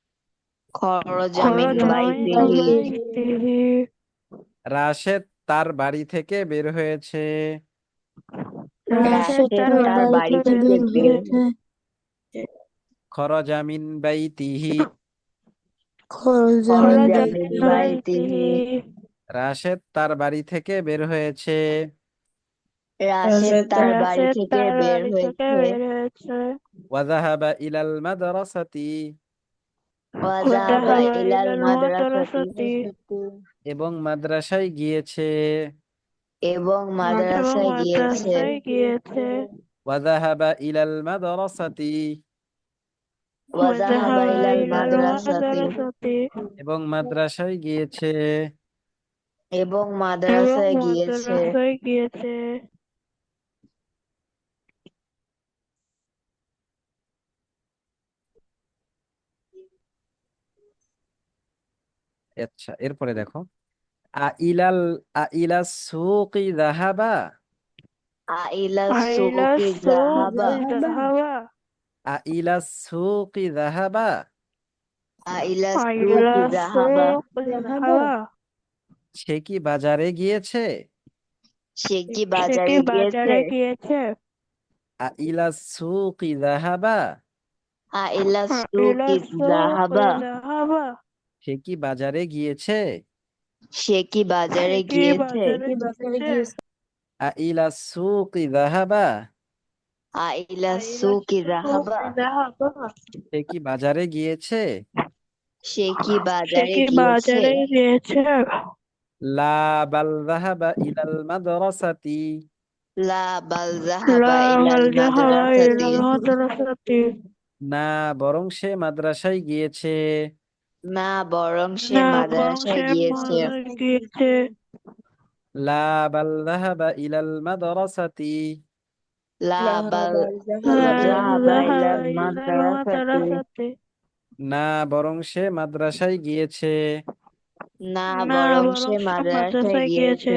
Speaker 2: খরজা মিন
Speaker 3: খরজা মিন
Speaker 2: বাইতিহি,
Speaker 3: বাইতিহি,
Speaker 1: রাশেদ তার বাড়ি থেকে বের হয়েছে।
Speaker 2: রাশেদ তার বাড়ি থেকে বের হয়েছে।
Speaker 1: খরাজা মিন বাইতিহি,
Speaker 3: খরজা
Speaker 2: খরজা
Speaker 3: মিন
Speaker 2: মিন
Speaker 3: বাইতিহি,
Speaker 2: বাইতিহি।
Speaker 1: রাশেদ তার বাড়ি থেকে বের হয়েছে।
Speaker 2: রাশেদ তার বাড়ি
Speaker 3: রাশেদ
Speaker 2: থেকে
Speaker 3: তার
Speaker 2: বের
Speaker 3: বাড়ি থেকে
Speaker 2: হয়েছে।
Speaker 3: বের হয়েছে।
Speaker 1: ওয়াযাহাবা ইলাল মাদ্রাসাতি,
Speaker 2: ওয়াযাহাবা
Speaker 3: ওয়াযাহাবা
Speaker 2: ইলাল
Speaker 3: ইলাল
Speaker 2: মাদ্রাসাতি।
Speaker 3: মাদ্রাসাতি,
Speaker 1: এবং মাদ্রাসায় গিয়েছে।
Speaker 2: এবং
Speaker 3: এবং
Speaker 2: মাদ্রাসায় গিয়েছে।
Speaker 3: মাদ্রাসায় গিয়েছে।
Speaker 1: ওয়াযাহাবা ইলাল মাদ্রাসাতি,
Speaker 2: ওয়াযাহাবা
Speaker 3: ওয়াযাহাবা
Speaker 2: ইলাল
Speaker 3: ইলাল
Speaker 2: মাদ্রাসাতি।
Speaker 3: মাদ্রাসাতি,
Speaker 1: এবং মাদ্রাসায় গিয়েছে।
Speaker 2: এবং
Speaker 3: এবং
Speaker 2: মাদ্রাসায় গিয়েছে।
Speaker 3: মাদ্রাসায় গিয়েছে।
Speaker 1: আচ্ছা, এরপরে দেখো, আইলাল আইলাস সুকি যাহাবা,
Speaker 2: আইলা
Speaker 3: আইলা
Speaker 2: সুকি যাহাবা।
Speaker 3: সুকি যাহাবা,
Speaker 1: আইলাস সুকি যাহাবা,
Speaker 2: আইলা
Speaker 3: আইলা
Speaker 2: সুকি যাহাবা।
Speaker 3: সুকি যাহাবা,
Speaker 1: সে কি বাজারে গিয়েছে।
Speaker 2: সে কি
Speaker 3: সে কি
Speaker 2: বাজারে গিয়েছে।
Speaker 3: বাজারে গিয়েছে।
Speaker 1: আইলাস সুকি যাহাবা,
Speaker 2: আইলা
Speaker 3: আইলা
Speaker 2: সুকি
Speaker 3: সুকি
Speaker 2: যাহাবা।
Speaker 3: যাহাবা,
Speaker 1: সে কি বাজারে গিয়েছে।
Speaker 2: সে কি
Speaker 3: সে
Speaker 2: বাজারে
Speaker 3: কি
Speaker 2: গিয়েছে।
Speaker 3: বাজারে গিয়েছে।
Speaker 1: আইলাস সুকি যাহাবা,
Speaker 2: আইলা
Speaker 3: আইলা
Speaker 2: সুকি যাহাবা।
Speaker 3: সুকি যাহাবা,
Speaker 1: সে কি বাজারে গিয়েছে।
Speaker 2: সে কি
Speaker 3: সে
Speaker 2: বাজারে
Speaker 3: কি
Speaker 2: গিয়েছে।
Speaker 3: বাজারে গিয়েছে।
Speaker 1: লা বাল যাহাবা ইলাল মাদ্রাসাতি,
Speaker 2: লা বাল যাহাবা
Speaker 3: লা
Speaker 2: ইলাল
Speaker 3: বাল যাহাবা
Speaker 2: মাদ্রাসাতি।
Speaker 3: ইলাল মাদ্রাসাতি,
Speaker 1: না বরং সে মাদ্রাসায় গিয়েছে।
Speaker 2: না বরং সে
Speaker 3: না বরং
Speaker 2: মাদ্রাসায়
Speaker 3: সে
Speaker 2: গিয়েছে।
Speaker 3: মাদ্রাসায় গিয়েছে।
Speaker 1: লা বাল যাহাবা ইলাল মাদ্রাসাতি,
Speaker 2: লা বাল
Speaker 3: লা
Speaker 2: যাহাবা
Speaker 3: যাহাবা
Speaker 2: ইলাল
Speaker 3: ইলাল
Speaker 2: মাদ্রাসাতি।
Speaker 3: মাদ্রাসাতি,
Speaker 1: না বরং সে মাদ্রাসায় গিয়েছে।
Speaker 2: না
Speaker 3: না
Speaker 2: বরং
Speaker 3: বরং
Speaker 2: সে
Speaker 3: সে
Speaker 2: মাদ্রাসায়
Speaker 3: মাদ্রাসায় গিয়েছে।
Speaker 2: গিয়েছে।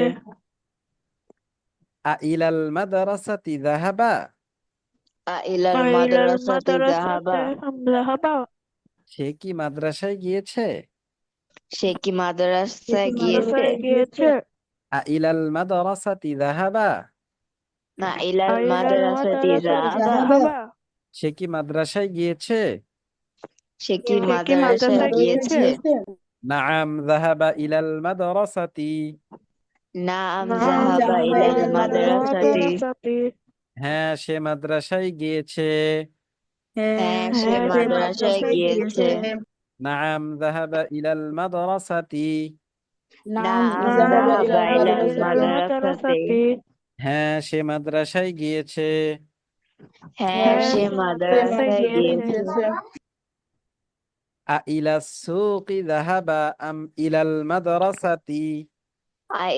Speaker 1: আইলাল মাদ্রাসাতি যাহাবা,
Speaker 2: ইলাল
Speaker 3: ইলাল
Speaker 2: মাদ্রাসাতি যাহাবা।
Speaker 3: মাদ্রাসাতি যাহাবা,
Speaker 1: সে কি মাদ্রাসায় গিয়েছে।
Speaker 2: সে কি মাদ্রাসায় গিয়েছে।
Speaker 3: মাদ্রাসায় গিয়েছে।
Speaker 1: আইলাল মাদ্রাসাতি যাহাবা,
Speaker 2: না ইলাল
Speaker 3: ইলাল
Speaker 2: মাদ্রাসাতি
Speaker 3: মাদ্রাসাতি
Speaker 2: যাহাবা।
Speaker 3: যাহাবা,
Speaker 1: সে কি মাদ্রাসায় গিয়েছে।
Speaker 2: সে কি
Speaker 3: সে কি
Speaker 2: মাদ্রাসায়
Speaker 3: মাদ্রাসায় গিয়েছে।
Speaker 2: গিয়েছে।
Speaker 1: নাআম যাহাবা ইলাল মাদ্রাসাতি,
Speaker 2: নাম
Speaker 3: নাম
Speaker 2: যাহাবা
Speaker 3: যাহাবা
Speaker 2: ইলাল
Speaker 3: ইলাল
Speaker 2: মাদ্রাসাতি।
Speaker 3: মাদ্রাসাতি,
Speaker 1: হ্যাঁ সে মাদ্রাসায় গিয়েছে।
Speaker 2: হ্যাঁ সে
Speaker 3: হ্যাঁ সে
Speaker 2: মাদ্রাসায়
Speaker 3: মাদ্রাসায়
Speaker 2: গিয়েছে।
Speaker 3: গিয়েছে।
Speaker 1: নাআম যাহাবা ইলাল মাদ্রাসাতি,
Speaker 2: নাম
Speaker 3: নাম
Speaker 2: যাহাবা
Speaker 3: যাহাবা
Speaker 2: ইলাল
Speaker 3: ইলাল
Speaker 2: মাদ্রাসাতি।
Speaker 3: মাদ্রাসাতি,
Speaker 1: হ্যাঁ সে মাদ্রাসায় গিয়েছে।
Speaker 2: হ্যাঁ
Speaker 3: হ্যাঁ
Speaker 2: সে
Speaker 3: সে মাদ্রাসায়
Speaker 2: মাদ্রাসায়
Speaker 3: গিয়েছে।
Speaker 2: গিয়েছে।
Speaker 1: আইলাস সুকি যাহাবা আম ইলাল মাদ্রাসাতি,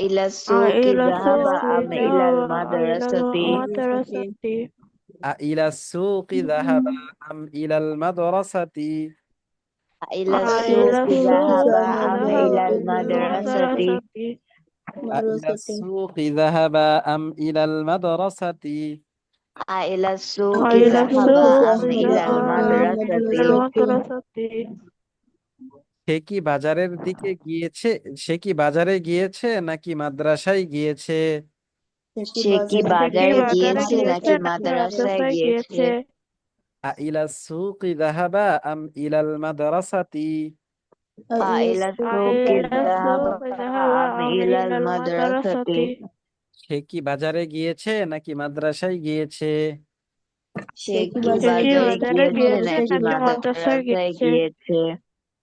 Speaker 2: ইলা সুকি
Speaker 3: ইলা
Speaker 2: যাহাবা
Speaker 3: সুকি
Speaker 2: আম ইলাল
Speaker 3: যাহাবা ইলাল
Speaker 2: মাদ্রাসাতি।
Speaker 3: মাদ্রাসাতি,
Speaker 1: আইলাস সুকি যাহাবা আম ইলাল মাদ্রাসাতি,
Speaker 2: ইলা
Speaker 3: ইলা
Speaker 2: সুকি যাহাবা
Speaker 3: সুকি
Speaker 2: আম
Speaker 3: যাহাবা
Speaker 2: ইলাল
Speaker 3: ইলাল
Speaker 2: মাদ্রাসাতি।
Speaker 3: মাদ্রাসাতি,
Speaker 1: আইলাস সুকি যাহাবা আম ইলাল মাদ্রাসাতি,
Speaker 2: ইলা সুকি
Speaker 3: ইলা
Speaker 2: যাহাবা আম
Speaker 3: সুকি
Speaker 2: ইলাল
Speaker 3: যাহাবা
Speaker 2: মাদ্রাসাতি।
Speaker 3: ইলাল মাদ্রাসাতি,
Speaker 1: সে কি বাজারের দিকে গিয়েছে। সে কি বাজারে গিয়েছে নাকি মাদ্রাসায় গিয়েছে।
Speaker 2: সে কি
Speaker 3: সে কি
Speaker 2: বাজারে
Speaker 3: বাজারে
Speaker 2: গিয়েছে
Speaker 3: গিয়েছে
Speaker 2: নাকি
Speaker 3: নাকি
Speaker 2: মাদ্রাসায়
Speaker 3: মাদ্রাসায়
Speaker 2: গিয়েছে।
Speaker 3: গিয়েছে।
Speaker 1: আইলাস সুকি যাহাবা আম ইলাল মাদ্রাসাতি,
Speaker 2: ইলা সুকি
Speaker 3: ইলা
Speaker 2: যাহাবা
Speaker 3: সুকি যাহাবা
Speaker 2: আম
Speaker 3: আম
Speaker 2: ইলাল
Speaker 3: ইলাল
Speaker 2: মাদ্রাসাতি।
Speaker 3: মাদ্রাসাতি,
Speaker 1: সে কি বাজারে গিয়েছে নাকি মাদ্রাসায় গিয়েছে।
Speaker 2: সে কি
Speaker 3: সে কি
Speaker 2: বাজারে
Speaker 3: বাজারে
Speaker 2: গিয়েছে
Speaker 3: গিয়েছে
Speaker 2: নাকি
Speaker 3: নাকি মাদ্রাসায়
Speaker 2: মাদ্রাসায়
Speaker 3: গিয়েছে।
Speaker 2: গিয়েছে।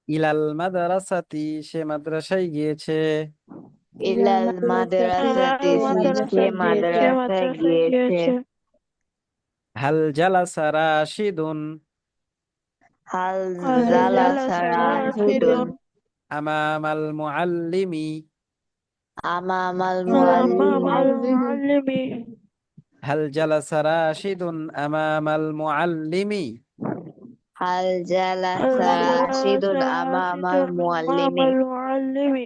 Speaker 1: ইলাল মাদ্রাসাতি, সে মাদ্রাসায় গিয়েছে।
Speaker 2: ইলাল
Speaker 3: ইলাল
Speaker 2: মাদ্রাসাতি, সে
Speaker 3: মাদ্রাসাতি, সে
Speaker 2: মাদ্রাসায়
Speaker 3: মাদ্রাসায়
Speaker 2: গিয়েছে।
Speaker 3: গিয়েছে।
Speaker 1: হাল জালাসা রাশিদুন
Speaker 2: হাল
Speaker 3: হাল
Speaker 2: জালাসা
Speaker 3: জালাসা
Speaker 2: রাশিদুন
Speaker 3: রাশিদুন
Speaker 1: আমামাল মুআল্লিমি,
Speaker 2: আমামাল মুআল্লিমি।
Speaker 3: আমামাল মুআল্লিমি,
Speaker 1: হাল জালাসা রাশিদুন আমামাল মুআল্লিমি,
Speaker 2: হাল
Speaker 3: হাল
Speaker 2: জালাসা রাশিদুন
Speaker 3: জালাসা
Speaker 2: আমামাল
Speaker 3: রাশিদুন
Speaker 2: মুআল্লিমি।
Speaker 3: আমামাল মুআল্লিমি,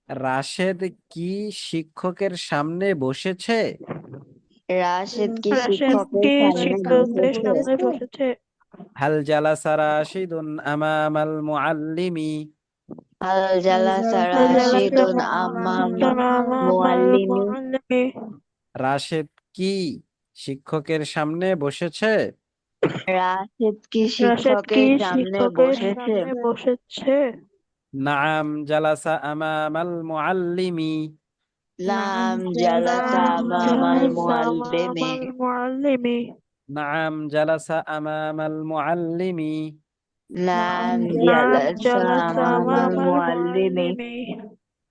Speaker 1: রাশেদ কি শিক্ষকের সামনে বসেছে।
Speaker 2: রাশেদ কি
Speaker 3: রাশেদ
Speaker 2: শিক্ষকের
Speaker 3: কি
Speaker 2: সামনে
Speaker 3: শিক্ষকের
Speaker 2: বসেছে।
Speaker 3: সামনে বসেছে।
Speaker 1: হাল জালাসা রাশিদুন আমামাল মুআল্লিমি,
Speaker 2: হাল জালাসা
Speaker 3: হাল জালাসা
Speaker 2: রাশিদুন আমামাল
Speaker 3: রাশিদুন আমামাল
Speaker 2: মুআল্লিমি।
Speaker 3: মুআল্লিমি,
Speaker 1: রাশেদ কি শিক্ষকের সামনে বসেছে।
Speaker 2: রাশেদ কি
Speaker 3: রাশেদ কি
Speaker 2: শিক্ষকের সামনে
Speaker 3: শিক্ষকের
Speaker 2: বসেছে?
Speaker 3: সামনে বসেছে?
Speaker 1: নাম জালাসা আমামাল মুআল্লিমি।
Speaker 2: নাম
Speaker 3: নাম
Speaker 2: জালাসা আমামাল
Speaker 3: জালাসা
Speaker 2: মুআল্লিমি।
Speaker 3: আমামাল মুআল্লিমি।
Speaker 1: নাম জালাসা আমামাল মুআল্লিমি।
Speaker 2: নাম
Speaker 3: নাম
Speaker 2: জালাসা
Speaker 3: জালাসা
Speaker 2: আমামাল
Speaker 3: আমামাল
Speaker 2: মুআল্লিমি।
Speaker 3: মুআল্লিমি।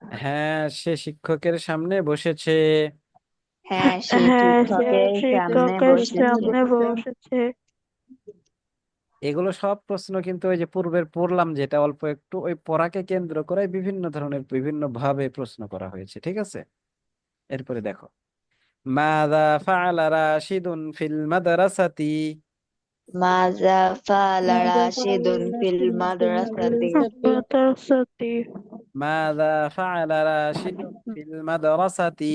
Speaker 1: হ্যাঁ, সে শিক্ষকের সামনে বসেছে।
Speaker 2: হ্যাঁ, সে
Speaker 3: হ্যাঁ, সে
Speaker 2: শিক্ষকের সামনে
Speaker 3: শিক্ষকের
Speaker 2: বসেছে।
Speaker 3: সামনে বসেছে।
Speaker 1: এগুলো সব প্রশ্ন কিন্তু ওই যে পূর্বের পড়লাম যেটা অল্প একটু ওই পড়াকে কেন্দ্র করে বিভিন্ন ধরনের বিভিন্ন ভাবে প্রশ্ন করা হয়েছে, ঠিক আছে। এরপরে দেখো, মাযা ফাআলা রাশিদুন ফিল মাদ্রাসাতি।
Speaker 2: মাযা ফাআলা রাশিদুন ফিল মাদ্রাসাতি।
Speaker 3: মাদ্রাসাতি।
Speaker 1: মাযা ফাআলা রাশিদুন ফিল মাদ্রাসাতি।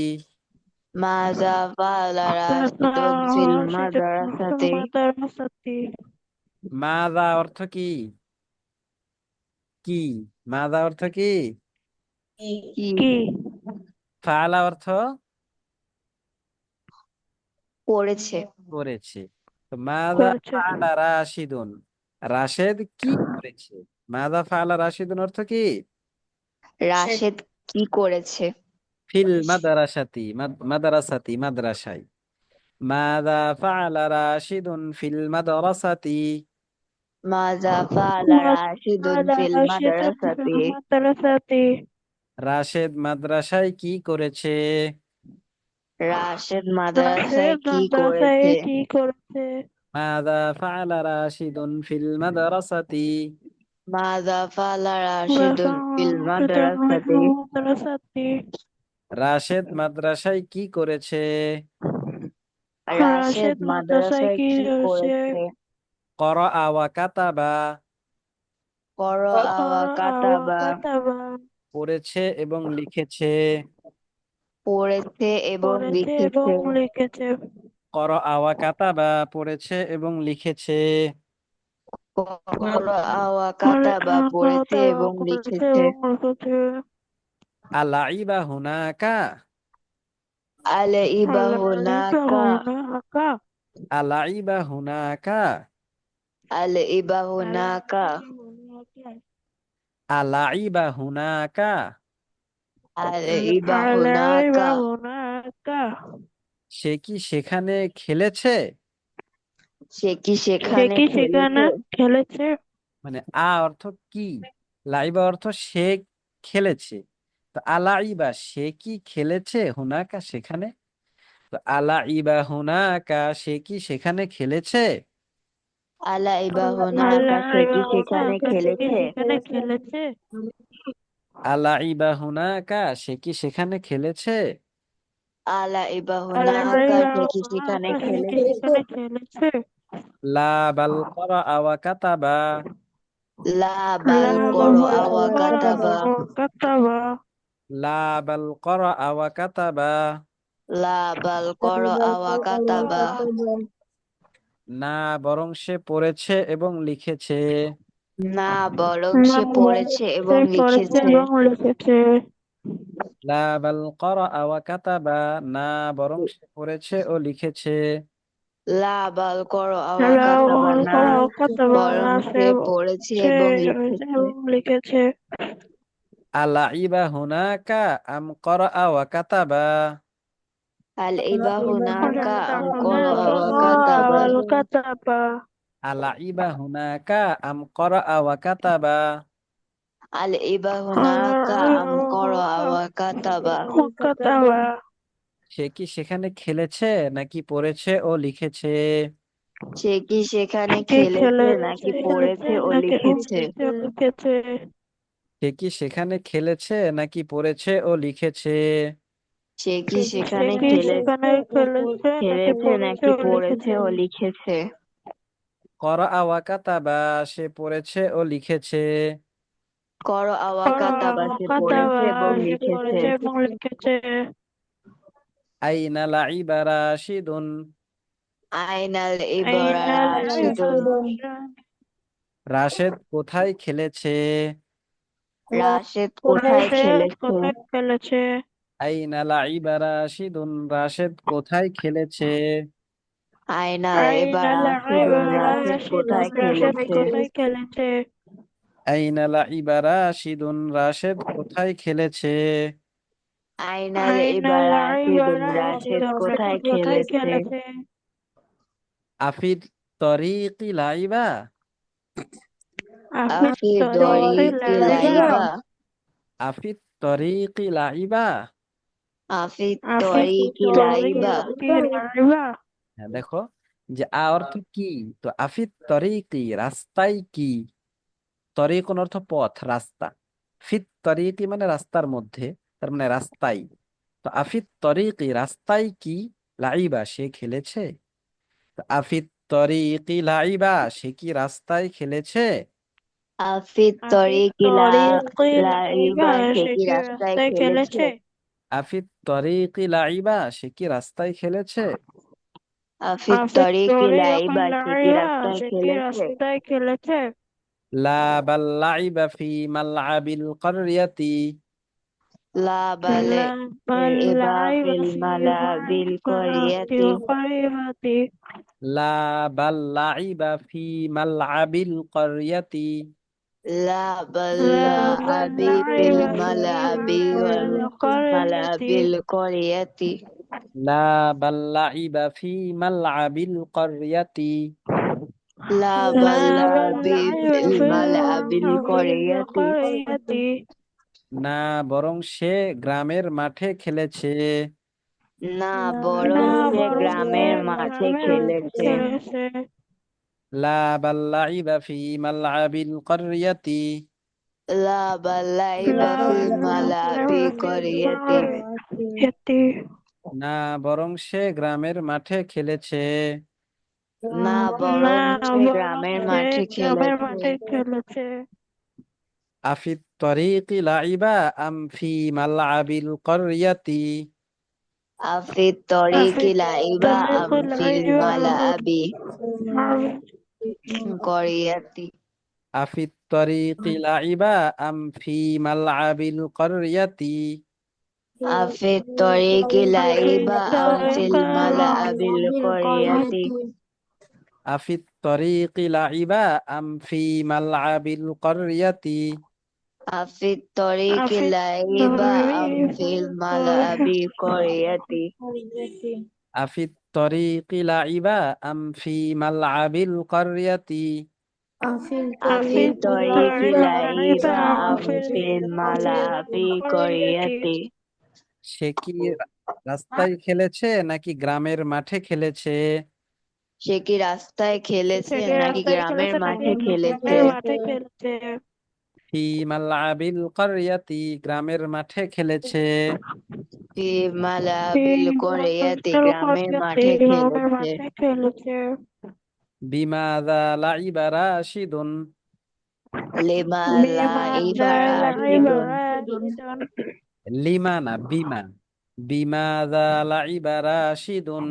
Speaker 2: মাযা ফাআলা রাশিদুন ফিল মাদ্রাসাতি।
Speaker 3: মাদ্রাসাতি।
Speaker 1: মাযা অর্থ কি? কি? মাযা অর্থ কি?
Speaker 2: কি
Speaker 3: কি
Speaker 1: ফাআলা অর্থ
Speaker 2: করেছে?
Speaker 1: করেছে। তো মাযা
Speaker 3: করেছে?
Speaker 1: ফাআলা রাশিদুন, রাশেদ কি করেছে? মাযা ফাআলা রাশিদুন অর্থ কি?
Speaker 2: রাশেদ কি করেছে?
Speaker 1: ফিল মাদ্রাসাতি, মাদ্রাসাতি মাদ্রাসায়। মাযা ফাআলা রাশিদুন ফিল মাদ্রাসাতি।
Speaker 2: মাযা ফাআলা রাশিদুন
Speaker 3: মাদ্রাসাতি।
Speaker 2: ফিল মাদ্রাসাতি।
Speaker 3: মাদ্রাসাতি।
Speaker 1: রাশেদ মাদ্রাসায় কি করেছে?
Speaker 2: রাশেদ
Speaker 3: সে
Speaker 2: মাদ্রাসায় কি
Speaker 3: মাদ্রাসায়
Speaker 2: করেছে?
Speaker 3: কি করেছে?
Speaker 1: মাযা ফাআলা রাশিদুন ফিল মাদ্রাসাতি।
Speaker 2: মাযা ফাআলা রাশিদুন ফিল মাদ্রাসাতি।
Speaker 3: মাদ্রাসাতি।
Speaker 1: রাশেদ মাদ্রাসায় কি করেছে?
Speaker 2: রাশেদ
Speaker 3: রাশেদ মাদ্রাসায়
Speaker 2: মাদ্রাসায়
Speaker 3: কি
Speaker 2: কি
Speaker 3: করেছে?
Speaker 2: করেছে?
Speaker 1: ক্বরাআ ওয়া কাতাবা,
Speaker 2: ক্বরাআ ওয়া কাতাবা।
Speaker 3: কাতাবা।
Speaker 1: পড়েছে এবং লিখেছে।
Speaker 2: পড়েছে এবং
Speaker 3: পড়েছে এবং
Speaker 2: লিখেছে।
Speaker 3: লিখেছে।
Speaker 1: ক্বরাআ ওয়া কাতাবা, পড়েছে এবং লিখেছে।
Speaker 2: ক্বরাআ ওয়া কাতাবা, পড়েছে
Speaker 3: কাতাবা।
Speaker 2: এবং
Speaker 3: পড়েছে
Speaker 2: লিখেছে।
Speaker 3: এবং লিখেছে।
Speaker 1: আলাইবা হুনাকা,
Speaker 2: আলাইবা
Speaker 3: আলাইবা
Speaker 2: হুনাকা।
Speaker 3: হুনাকা।
Speaker 1: আলাইবা হুনাকা,
Speaker 2: আলাইবা হুনাকা।
Speaker 3: আলাইবা হুনাকা।
Speaker 1: আলাইবা হুনাকা।
Speaker 2: আলাইবা
Speaker 3: আলাইবা
Speaker 2: হুনাকা।
Speaker 3: হুনাকা।
Speaker 1: সে কি সেখানে খেলেছে?
Speaker 2: সে কি
Speaker 3: সে
Speaker 2: সেখানে
Speaker 3: কি সেখানে
Speaker 2: খেলেছে?
Speaker 3: খেলেছে?
Speaker 1: মানে অর্থ কি, লাইবা অর্থ সে খেলেছে। তো আলাইবা সে কি খেলেছে, হুনাকা সেখানে। তো আলাইবা হুনাকা, সে কি সেখানে খেলেছে।
Speaker 2: আলাইবা হুনাকা, সে
Speaker 3: আলাইবা
Speaker 2: কি সেখানে
Speaker 3: হুনাকা। সে কি
Speaker 2: খেলেছে?
Speaker 3: সেখানে খেলেছে?
Speaker 1: আলাইবা হুনাকা, সে কি সেখানে খেলেছে।
Speaker 2: আলাইবা হুনাকা,
Speaker 3: আলাইবা
Speaker 2: সে কি সেখানে
Speaker 3: হুনাকা। সে কি
Speaker 2: খেলেছে?
Speaker 3: সেখানে খেলেছে?
Speaker 1: লা বাল ক্বরাআ ওয়া কাতাবা,
Speaker 2: লা বাল
Speaker 3: লাবাল
Speaker 2: ক্বরাআ ওয়া কাতাবা।
Speaker 3: কাতাবা।
Speaker 1: লা বাল ক্বরাআ ওয়া কাতাবা।
Speaker 2: লা বাল ক্বরাআ ওয়া কাতাবা।
Speaker 1: না, বরং সে পড়েছে এবং লিখেছে।
Speaker 2: না, বরং
Speaker 3: না,
Speaker 2: সে পড়েছে
Speaker 3: সে
Speaker 2: এবং
Speaker 3: পড়েছে
Speaker 2: লিখেছে।
Speaker 3: এবং লিখেছে।
Speaker 1: লা বাল ক্বরাআ ওয়া কাতাবা, না বরং সে পড়েছে ও লিখেছে।
Speaker 2: লা বাল ক্বরাআ ওয়া কাতাবা,
Speaker 3: লাবাল
Speaker 2: না
Speaker 3: কাতাবা।
Speaker 2: বরং
Speaker 3: না,
Speaker 2: সে
Speaker 3: সে
Speaker 2: পড়েছে
Speaker 3: সে
Speaker 2: এবং
Speaker 3: পড়েছে
Speaker 2: লিখেছে।
Speaker 3: এবং লিখেছে।
Speaker 1: আলাইবা হুনাকা আম ক্বরাআ ওয়া কাতাবা।
Speaker 2: আলাইবা হুনাকা আম ক্বরাআ ওয়া কাতাবা।
Speaker 3: লাবাল কাতাবা।
Speaker 1: আলাইবা হুনাকা আম ক্বরাআ ওয়া কাতাবা।
Speaker 2: আলাইবা হুনাকা আম ক্বরাআ ওয়া কাতাবা।
Speaker 3: কাতাবা।
Speaker 1: সে কি সেখানে খেলেছে নাকি পড়েছে ও লিখেছে।
Speaker 2: সে কি সেখানে
Speaker 3: কে
Speaker 2: খেলেছে নাকি
Speaker 3: খেলেছে
Speaker 2: পড়েছে ও
Speaker 3: নাকি
Speaker 2: লিখেছে?
Speaker 3: লিখেছে?
Speaker 1: সে কি সেখানে খেলেছে নাকি পড়েছে ও লিখেছে।
Speaker 2: সে কি
Speaker 3: সে
Speaker 2: সেখানে
Speaker 3: কি সেখানে খেলেছে নাকি
Speaker 2: খেলেছে
Speaker 3: পড়েছে
Speaker 2: নাকি
Speaker 3: ও
Speaker 2: পড়েছে
Speaker 3: লিখেছে?
Speaker 2: ও লিখেছে?
Speaker 1: ক্বরাআ ওয়া কাতাবা, সে পড়েছে ও লিখেছে।
Speaker 2: ক্বরাআ ওয়া কাতাবা, সে পড়েছে
Speaker 3: কাতাবা।
Speaker 2: এবং
Speaker 3: সে
Speaker 2: লিখেছে।
Speaker 3: পড়েছে এবং লিখেছে।
Speaker 1: আইনা লাইবা রাশিদুন,
Speaker 2: আইনাল ইবরা
Speaker 3: আইনাল
Speaker 2: রাশিদুন।
Speaker 1: রাশেদ কোথায় খেলেছে।
Speaker 2: রাশেদ কোথায়
Speaker 3: রাশেদ
Speaker 2: খেলেছে?
Speaker 3: কোথায় খেলেছে?
Speaker 1: আইনা লাইবা রাশিদুন, রাশেদ কোথায় খেলেছে।
Speaker 2: আয়না এবার
Speaker 3: আইনা লাইবা
Speaker 2: রাশিদুন রাশেদ
Speaker 3: রাশিদুন
Speaker 2: কোথায়
Speaker 3: রাশেদ
Speaker 2: খেলেছে?
Speaker 3: কোথায় খেলেছে?
Speaker 1: আইনা লাইবা রাশিদুন, রাশেদ কোথায় খেলেছে?
Speaker 2: আয়না
Speaker 3: আইনা
Speaker 2: এবার
Speaker 3: লাইবা
Speaker 2: রাশিদুন রাশেদ
Speaker 3: রাশিদুন
Speaker 2: কোথায়
Speaker 3: রাশেদ কোথায়
Speaker 2: খেলেছে?
Speaker 3: খেলেছে?
Speaker 1: আফির তরিকি লাইবা,
Speaker 3: আফিদ
Speaker 2: আফি
Speaker 3: তরিকি
Speaker 2: দরিকি
Speaker 3: লাইবা
Speaker 2: লাইবা।
Speaker 1: আফির তরিকি লাইবা।
Speaker 2: আফি
Speaker 3: আফিদ
Speaker 2: তরিকি লাইবা।
Speaker 3: তরিকি লাইবা।
Speaker 1: হ্যাঁ, দেখো যে অর্থ কি। তো আফির তরিকি, রাস্তায় কি। তরিকুন অর্থ পথ, রাস্তা। ফিত তরিকি মানে রাস্তার মধ্যে, তার মানে রাস্তায়। তো আফিত তরিকি, রাস্তায় কি। লাইবা, সে খেলেছে। তো আফিত তরিকি লাইবা, সে কি রাস্তায় খেলেছে।
Speaker 2: আফি
Speaker 3: আফিদ
Speaker 2: তরিকি
Speaker 3: তরিকি লাইবা,
Speaker 2: লাইবা, সে
Speaker 3: সে
Speaker 2: কি
Speaker 3: কি
Speaker 2: রাস্তায়
Speaker 3: রাস্তায়
Speaker 2: খেলেছে?
Speaker 3: খেলেছে?
Speaker 1: আফিত তরিকি লাইবা, সে কি রাস্তায় খেলেছে।
Speaker 2: আফি
Speaker 3: আফিদ
Speaker 2: তরিকি
Speaker 3: তরিকি
Speaker 2: লাইবা, সে কি
Speaker 3: লাইবা,
Speaker 2: রাস্তায়
Speaker 3: সে কি
Speaker 2: খেলেছে?
Speaker 3: রাস্তায় খেলেছে?
Speaker 1: লা বাল লাইবা ফি মালআবিল ক্বরিয়াতি।
Speaker 2: লা বালে
Speaker 3: لا بل
Speaker 2: এবা
Speaker 3: لعب
Speaker 2: ফিল
Speaker 3: في
Speaker 2: মালা বিল
Speaker 3: الملعب
Speaker 2: করিয়াতি।
Speaker 3: الخيرة
Speaker 1: লা বাল লাইবা ফি মালআবিল ক্বরিয়াতি।
Speaker 2: لا بل
Speaker 3: لا بل
Speaker 2: لعب في
Speaker 3: لعب في
Speaker 2: الملعب
Speaker 3: القرية
Speaker 2: والملعب القرية.
Speaker 1: لا بل لعب في ملعب القرية.
Speaker 2: لا بل
Speaker 3: لا
Speaker 2: لعب
Speaker 3: بل
Speaker 2: في
Speaker 3: لعب
Speaker 2: الملعب
Speaker 3: في
Speaker 2: القرية.
Speaker 3: القرية
Speaker 1: না, বরং সে গ্রামের মাঠে খেলেছে।
Speaker 2: না, বরং
Speaker 3: না
Speaker 2: সে
Speaker 3: বরং
Speaker 2: গ্রামের
Speaker 3: এক
Speaker 2: মাঠে
Speaker 3: গ্রামের
Speaker 2: খেলেছে।
Speaker 3: খেলেছে।
Speaker 1: لا بل لعب في ملعب القرية.
Speaker 2: لا بل لعب
Speaker 3: لا
Speaker 2: في
Speaker 3: بل
Speaker 2: الملعب
Speaker 3: لعب في
Speaker 2: القرية.
Speaker 3: القرية
Speaker 1: না, বরং সে গ্রামের মাঠে খেলেছে।
Speaker 2: না,
Speaker 3: না
Speaker 2: বরং সে
Speaker 3: বরং
Speaker 2: গ্রামের
Speaker 3: সে
Speaker 2: মাঠে
Speaker 3: গ্রামের
Speaker 2: খেলেছে।
Speaker 3: মাঠে খেলেছে।
Speaker 1: أفي الطريق لعب أم في ملعب القرية.
Speaker 2: أفي الطريق
Speaker 3: أفي
Speaker 2: لعب
Speaker 3: الطريق
Speaker 2: أم في
Speaker 3: العيب
Speaker 2: الملعب القرية.
Speaker 1: أفي الطريق لعب أم في ملعب القرية.
Speaker 2: أفي الطريق
Speaker 3: أفي
Speaker 2: لعب أم في
Speaker 3: الطريق
Speaker 2: الملعب القرية.
Speaker 1: أفي الطريق لعب أم في ملعب القرية.
Speaker 2: أفي الطريق
Speaker 3: أفي
Speaker 2: لعب أم
Speaker 3: الطريق
Speaker 2: في الملعب القرية.
Speaker 1: أفي الطريق لعب أم في ملعب القرية.
Speaker 2: أفي
Speaker 3: أفي
Speaker 2: الطريق
Speaker 3: الطريق
Speaker 2: لعب
Speaker 3: أم
Speaker 2: أم
Speaker 3: في
Speaker 2: في الملعب
Speaker 3: القرية
Speaker 2: القرية.
Speaker 1: সে কি রাস্তায় খেলেছে নাকি গ্রামের মাঠে খেলেছে।
Speaker 2: সে কি রাস্তায়
Speaker 3: সে
Speaker 2: খেলেছে
Speaker 3: কি
Speaker 2: নাকি
Speaker 3: রাস্তায়
Speaker 2: গ্রামের
Speaker 3: খেলেছে নাকি
Speaker 2: মাঠে খেলেছে?
Speaker 3: গ্রামের মাঠে খেলেছে?
Speaker 1: ফি মালআবিল ক্বরিয়াতি, গ্রামের মাঠে খেলেছে।
Speaker 2: ফি মালাবিল
Speaker 3: في
Speaker 2: কোরিয়াতে, গ্রামের
Speaker 3: القرية
Speaker 2: মাঠে
Speaker 3: গ্রামের
Speaker 2: খেলেছে।
Speaker 3: মাঠে খেলেছে।
Speaker 1: বিমাযা লাইবা রাশিদুন।
Speaker 2: লিমা লাইবা
Speaker 3: بماذا لعب
Speaker 2: রাশিদুন।
Speaker 3: راشد؟
Speaker 1: লিমা না, বিমা। বিমাযা লাইবা রাশিদুন।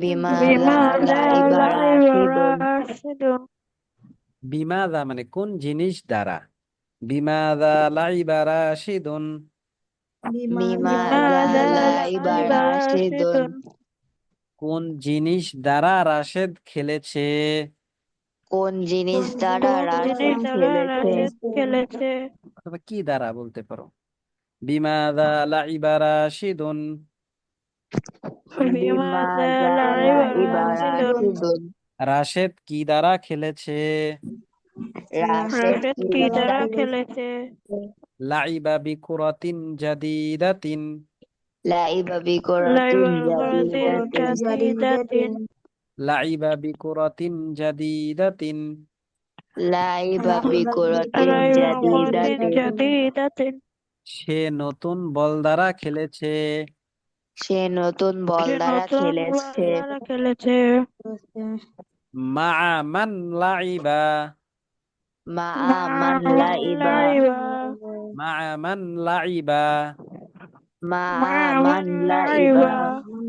Speaker 2: বিমা
Speaker 3: بماذا
Speaker 2: লাইবা
Speaker 3: لعب
Speaker 2: রাশিদুন।
Speaker 3: راشد؟
Speaker 1: বিমাযা মানে কোন জিনিস দ্বারা। বিমাযা লাইবা রাশিদুন।
Speaker 2: বিমা
Speaker 3: بماذا
Speaker 2: লাইবা
Speaker 3: لعب راشد؟
Speaker 2: রাশিদুন।
Speaker 1: কোন জিনিস দ্বারা রাশেদ খেলেছে।
Speaker 2: কোন জিনিস দ্বারা
Speaker 3: কোন জিনিস
Speaker 2: রাশেদ
Speaker 3: দ্বারা
Speaker 2: খেলেছে?
Speaker 3: রাশেদ খেলেছে?
Speaker 1: অথবা কি দ্বারা বলতে পারো। বিমাযা লাইবা রাশিদুন।
Speaker 2: বিমা
Speaker 3: بماذا لعب
Speaker 2: লাইবা
Speaker 3: راشد؟
Speaker 2: রাশিদুন।
Speaker 1: রাশেদ কি দ্বারা খেলেছে।
Speaker 2: রাশেদ
Speaker 3: রাশেদ
Speaker 2: কি
Speaker 3: কি
Speaker 2: দ্বারা?
Speaker 3: দ্বারা খেলেছে?
Speaker 1: লাইবা বিকুরাতিন জাদিদাতিন।
Speaker 2: লাইবা
Speaker 3: لعب
Speaker 2: বিকুরাতিন
Speaker 3: كرة
Speaker 2: জাদিদাতিন।
Speaker 3: جديدة.
Speaker 1: লাইবা বিকুরাতিন জাদিদাতিন।
Speaker 2: লাইবা বিকুরাতিন
Speaker 3: لعب كرة
Speaker 2: জাদিদাতিন।
Speaker 3: جديدة.
Speaker 1: সে নতুন বল দ্বারা খেলেছে।
Speaker 2: সে নতুন বল
Speaker 3: সে
Speaker 2: দ্বারা
Speaker 3: নতুন বল
Speaker 2: খেলেছে।
Speaker 3: দ্বারা খেলেছে।
Speaker 1: মা মান লাইবা।
Speaker 2: মা
Speaker 3: مع
Speaker 2: মান
Speaker 3: من
Speaker 2: লাইবা।
Speaker 3: لعب.
Speaker 1: মা মান লাইবা।
Speaker 2: মা
Speaker 3: مع
Speaker 2: মান
Speaker 3: من
Speaker 2: লাইবা।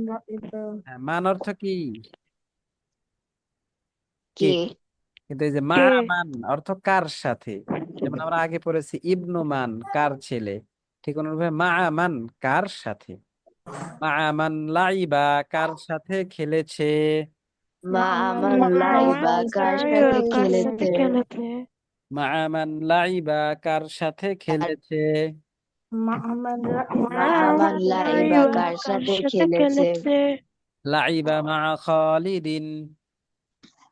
Speaker 3: لعب.
Speaker 1: মান অর্থ কি। কি,
Speaker 2: কি?
Speaker 1: কিন্তু এই যে মা
Speaker 3: কে?
Speaker 1: মান অর্থ কার সাথে। যেমন আমরা আগে পড়েছি ইবনু মান, কার ছেলে। ঠিক অনুরূপে মা মান, কার সাথে। মা'আমান লাইবা কার সাথে খেলেছে।
Speaker 2: মা আমার লাইবা
Speaker 3: আমার
Speaker 2: কার
Speaker 3: লাইবা
Speaker 2: সাথে
Speaker 3: কার সাথে
Speaker 2: খেলেছে,
Speaker 3: খেলেছে।
Speaker 1: মা'আমান লাইবা কার সাথে খেলেছে।
Speaker 2: মা
Speaker 3: আমার
Speaker 2: আমার লাইবা
Speaker 3: লাইবা
Speaker 2: কার
Speaker 3: কার
Speaker 2: সাথে
Speaker 3: সাথে
Speaker 2: খেলেছে,
Speaker 3: খেলেছে।
Speaker 1: লাইবা মা খালিদিন।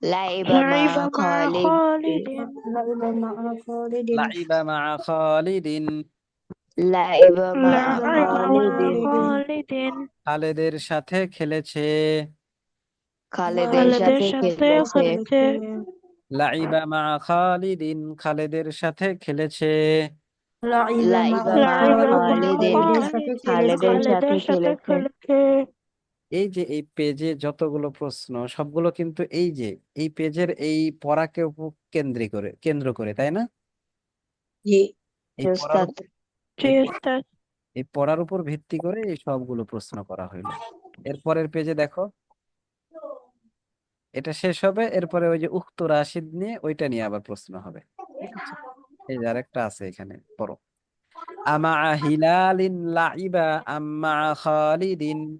Speaker 2: লাইবা মা
Speaker 3: লাইবা মা
Speaker 2: খালিদ,
Speaker 3: খালিদিন।
Speaker 1: লাইবা মা খালিদিন।
Speaker 2: লাইবা মা
Speaker 3: লাইবা মা
Speaker 2: খালিদিন,
Speaker 3: খালিদিন।
Speaker 1: খালেদের সাথে খেলেছে।
Speaker 2: খালেদের
Speaker 3: খালেদের
Speaker 2: সাথে
Speaker 3: সাথে
Speaker 2: খেলেছে,
Speaker 3: খেলেছে।
Speaker 1: লাইবা মা খালিদিন খালেদের সাথে খেলেছে।
Speaker 2: লাইবা মা
Speaker 3: লাইবা মা
Speaker 2: খালিদিন,
Speaker 3: খালিদিন
Speaker 2: খালেদের সাথে
Speaker 3: খালেদের সাথে
Speaker 2: খেলেছে।
Speaker 3: খেলেছে।
Speaker 1: এই যে এই পেজে যতগুলো প্রশ্ন সবগুলো কিন্তু এই যে এই পেজের এই পড়াকে কেন্দ্র করে, তাই না? এই পড়ার
Speaker 2: ওস্তাদ,
Speaker 1: উপর
Speaker 3: জি
Speaker 1: এই প-
Speaker 3: ওস্তাদ।
Speaker 1: এই পড়ার উপর ভিত্তি করে এই সবগুলো প্রশ্ন করা হইলো। এরপরের পেজে দেখো, এটা শেষ হবে, এরপরে ওই যে উক্ত রাশিদ নিয়ে ওইটা নিয়ে আবার প্রশ্ন হবে। ঠিক আছে, এই যে আরেকটা আছে এখানে, পড়ো। আমা হিলালিন লাইবা আম্মা খালিদিন।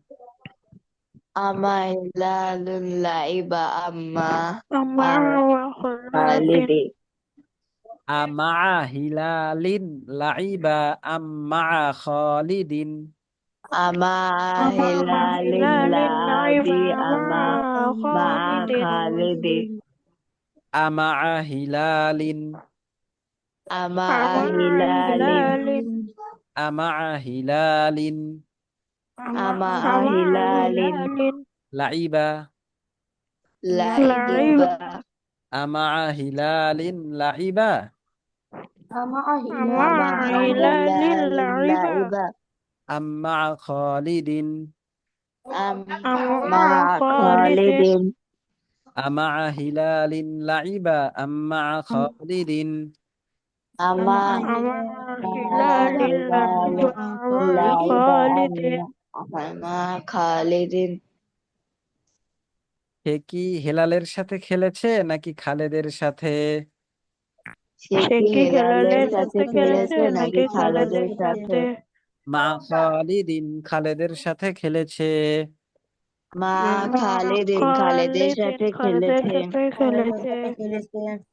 Speaker 2: আমার লালুন লাইবা আম্মা
Speaker 3: আমার
Speaker 2: আর
Speaker 3: খালিদিন।
Speaker 2: খালিদি,
Speaker 1: আমা হিলালিন লাইবা আম্মা খালিদিন।
Speaker 2: আমা
Speaker 3: আমার
Speaker 2: হিলালিন
Speaker 3: হিলালিন
Speaker 2: লাবি
Speaker 3: লাইবা
Speaker 2: আমা
Speaker 3: মা
Speaker 2: মা
Speaker 3: খালিদিন।
Speaker 2: খালিদি,
Speaker 1: আমা হিলালিন
Speaker 2: আমা
Speaker 3: আমার
Speaker 2: হিলালিন,
Speaker 3: হিলালিন।
Speaker 1: আমা হিলালিন
Speaker 2: আমা
Speaker 3: আমার
Speaker 2: হিলালিন
Speaker 3: হিলালিন
Speaker 1: লাইবা
Speaker 3: লাইবা।
Speaker 2: লাইবা,
Speaker 1: আমা হিলালিন লাইবা
Speaker 2: আমা
Speaker 3: আমার হিলালিন
Speaker 2: হিলালিন
Speaker 3: লাইবা।
Speaker 2: লাইবা,
Speaker 1: আম্মা খালিদিন
Speaker 2: আমা
Speaker 3: আমার খালিদিন
Speaker 2: খালিদিন,
Speaker 1: আমা হিলালিন লাইবা আম্মা খালিদিন।
Speaker 2: আমা
Speaker 3: আমার হিলালিন লাইবা আমার
Speaker 2: লাইবা
Speaker 3: খালিদিন।
Speaker 2: আমা খালিদিন,
Speaker 1: সে কি হেলালের সাথে খেলেছে নাকি খালেদের সাথে?
Speaker 2: সে
Speaker 3: সে
Speaker 2: কি
Speaker 3: কি
Speaker 2: হেলালের
Speaker 3: হেলালের
Speaker 2: সাথে
Speaker 3: সাথে খেলেছে
Speaker 2: খেলেছে নাকি
Speaker 3: নাকি
Speaker 2: খালেদের
Speaker 3: খালেদের
Speaker 2: সাথে,
Speaker 3: সাথে?
Speaker 1: মা খালিদিন খালেদের সাথে খেলেছে।
Speaker 2: মা
Speaker 3: মা
Speaker 2: খালিদিন খালেদের
Speaker 3: খালিদিন
Speaker 2: সাথে
Speaker 3: খালেদের
Speaker 2: খেলেছে।
Speaker 3: সাথে খেলেছে।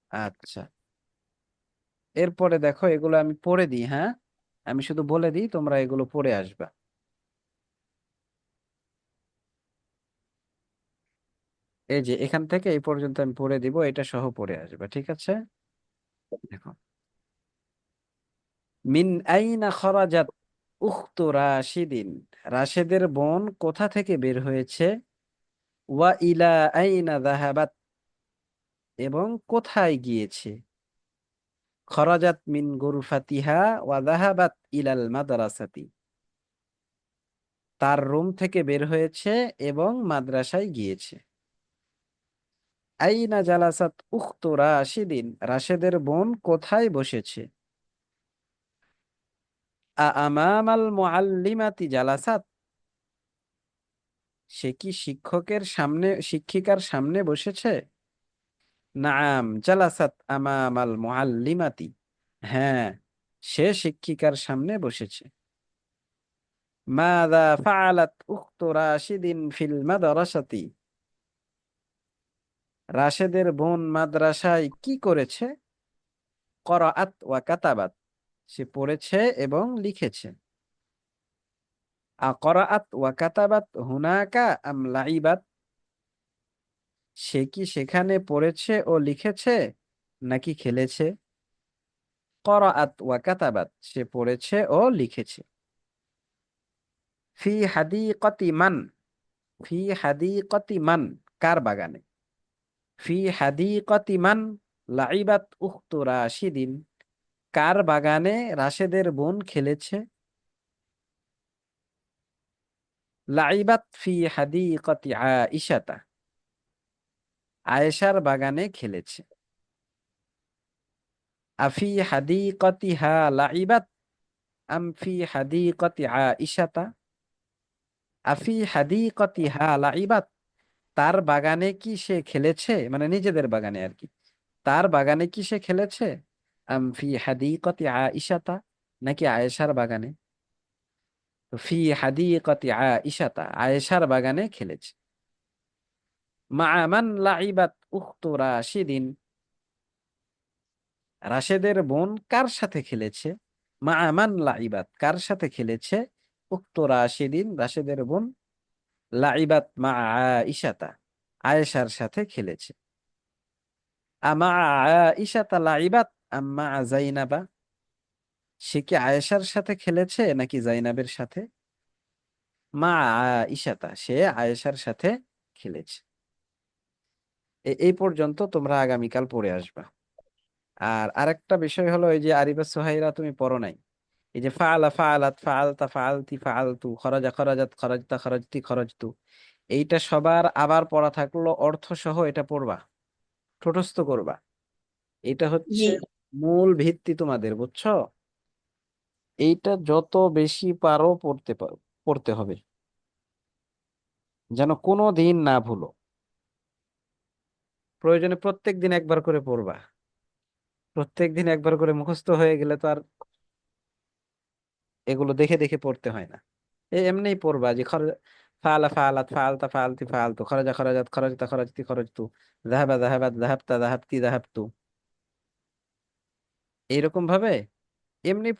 Speaker 1: আচ্ছা, এরপরে দেখো, এগুলো আমি পড়ে দিই, হ্যাঁ, আমি শুধু বলে দিই, তোমরা এগুলো পড়ে আসবা। এই যে এখান থেকে এই পর্যন্ত আমি পড়ে দিব, এটা সহ পড়ে আসবা, ঠিক আছে? দেখো, মিন আইনা খরাজাত উখতু রাশিদিন, রাশেদের বোন কোথা থেকে বের হয়েছে। ওয়া ইলা আইনা যাহাবাত, এবং কোথায় গিয়েছে। খরাজাত মিন গুরফাতিহা ওয়া যাহাবাত ইলাল মাদ্রাসাতি, তার রুম থেকে বের হয়েছে এবং মাদ্রাসায় গিয়েছে। আইনা জালাসাত উখতু রাশিদিন, রাশেদের বোন কোথায় বসেছে। আমামাল মুআল্লিমাতি জালাসাত, সে কি শিক্ষিকার সামনে বসেছে। নাআম জালাসাত আমামাল মুআল্লিমাতি, হ্যাঁ, সে শিক্ষিকার সামনে বসেছে। মাযা ফাআলাত উখতু রাশিদিন ফিল মাদ্রাসাতি, রাশেদের বোন মাদ্রাসায় কি করেছে। করাআত ওয়া কাতাবাত, সে পড়েছে এবং লিখেছে। আকরাআত ওয়া কাতাবাত হুনাকা আম লাইবাত, সে কি সেখানে পড়েছে ও লিখেছে নাকি খেলেছে। করাআত ওয়া কাতাবাত, সে পড়েছে ও লিখেছে। ফি হাদিকাতি মান, ফি হাদিকাতি মান, কার বাগানে। ফি হাদিকাতি মান লাইবাত উখতু রাশিদিন, কার বাগানে রাশেদের বোন খেলেছে। লাইবাত ফি হাদিকাতি আয়েশাতা, আয়েশার বাগানে খেলেছে। আফি হাদিকাতিহা লাইবাত আম ফি হাদিকাতি আয়েশাতা, আফি হাদিকাতিহা লাইবাত, তার বাগানে কি সে খেলেছে, মানে নিজেদের বাগানে আর কি, তার বাগানে কি সে খেলেছে। আম ফি হাদিকাতি আয়েশাতা, নাকি আয়েশার বাগানে। তো ফি হাদিকাতি আয়েশাতা, আয়েশার বাগানে খেলেছে। মা মান লাইবাত উখতু রাশিদিন, রাশেদের বোন কার সাথে খেলেছে? মা মান লাইবাত, কার সাথে খেলেছে? উখতু রাশিদিন, রাশেদের বোন। লাইবাত মা আয়েশাতা, আয়েশার সাথে খেলেছে। আমা আয়েশাতা লাইবাত আম্মা জাইনাবা, সে কি আয়েশার সাথে খেলেছে নাকি জাইনাবের সাথে? মা আয়েশাতা, সে আয়েশার সাথে খেলেছে। এই পর্যন্ত তোমরা আগামীকাল পড়ে আসবা। আর আরেকটা বিষয় হলো, এই যে আরিবা সোহাইরা তুমি পড়ো নাই, এই যে ফাআলা ফাআলাত ফাআলতা ফাআলতি ফাআলতু, খরাজা খরাজাত খরাজতা খরাজতি খরাজতু, এইটা সবার আবার পড়া থাকলো, অর্থ সহ এটা পড়বা, ঠোঁটস্থ করবা। এটা হচ্ছে
Speaker 2: জি।
Speaker 1: মূল ভিত্তি তোমাদের, বুঝছো? এইটা যত বেশি পারো পড়তে হবে, যেন কোনো দিন না ভুলো। প্রয়োজনে প্রত্যেক দিন একবার করে পড়বা। প্রত্যেক দিন একবার করে মুখস্থ হয়ে গেলে তো আর এগুলো দেখে দেখে পড়তে হয় না। এমনিই পড়বা যে ফাআলা ফাআলাত ফাআলতা ফাআলতি ফাআলতু, খরাজা খরাজাত খরাজতা খরাজতি খরাজতু, যাহাবা যাহাবাত যাহাবতা যাহাবতি যাহাবতু, এইরকম ভাবে এমনি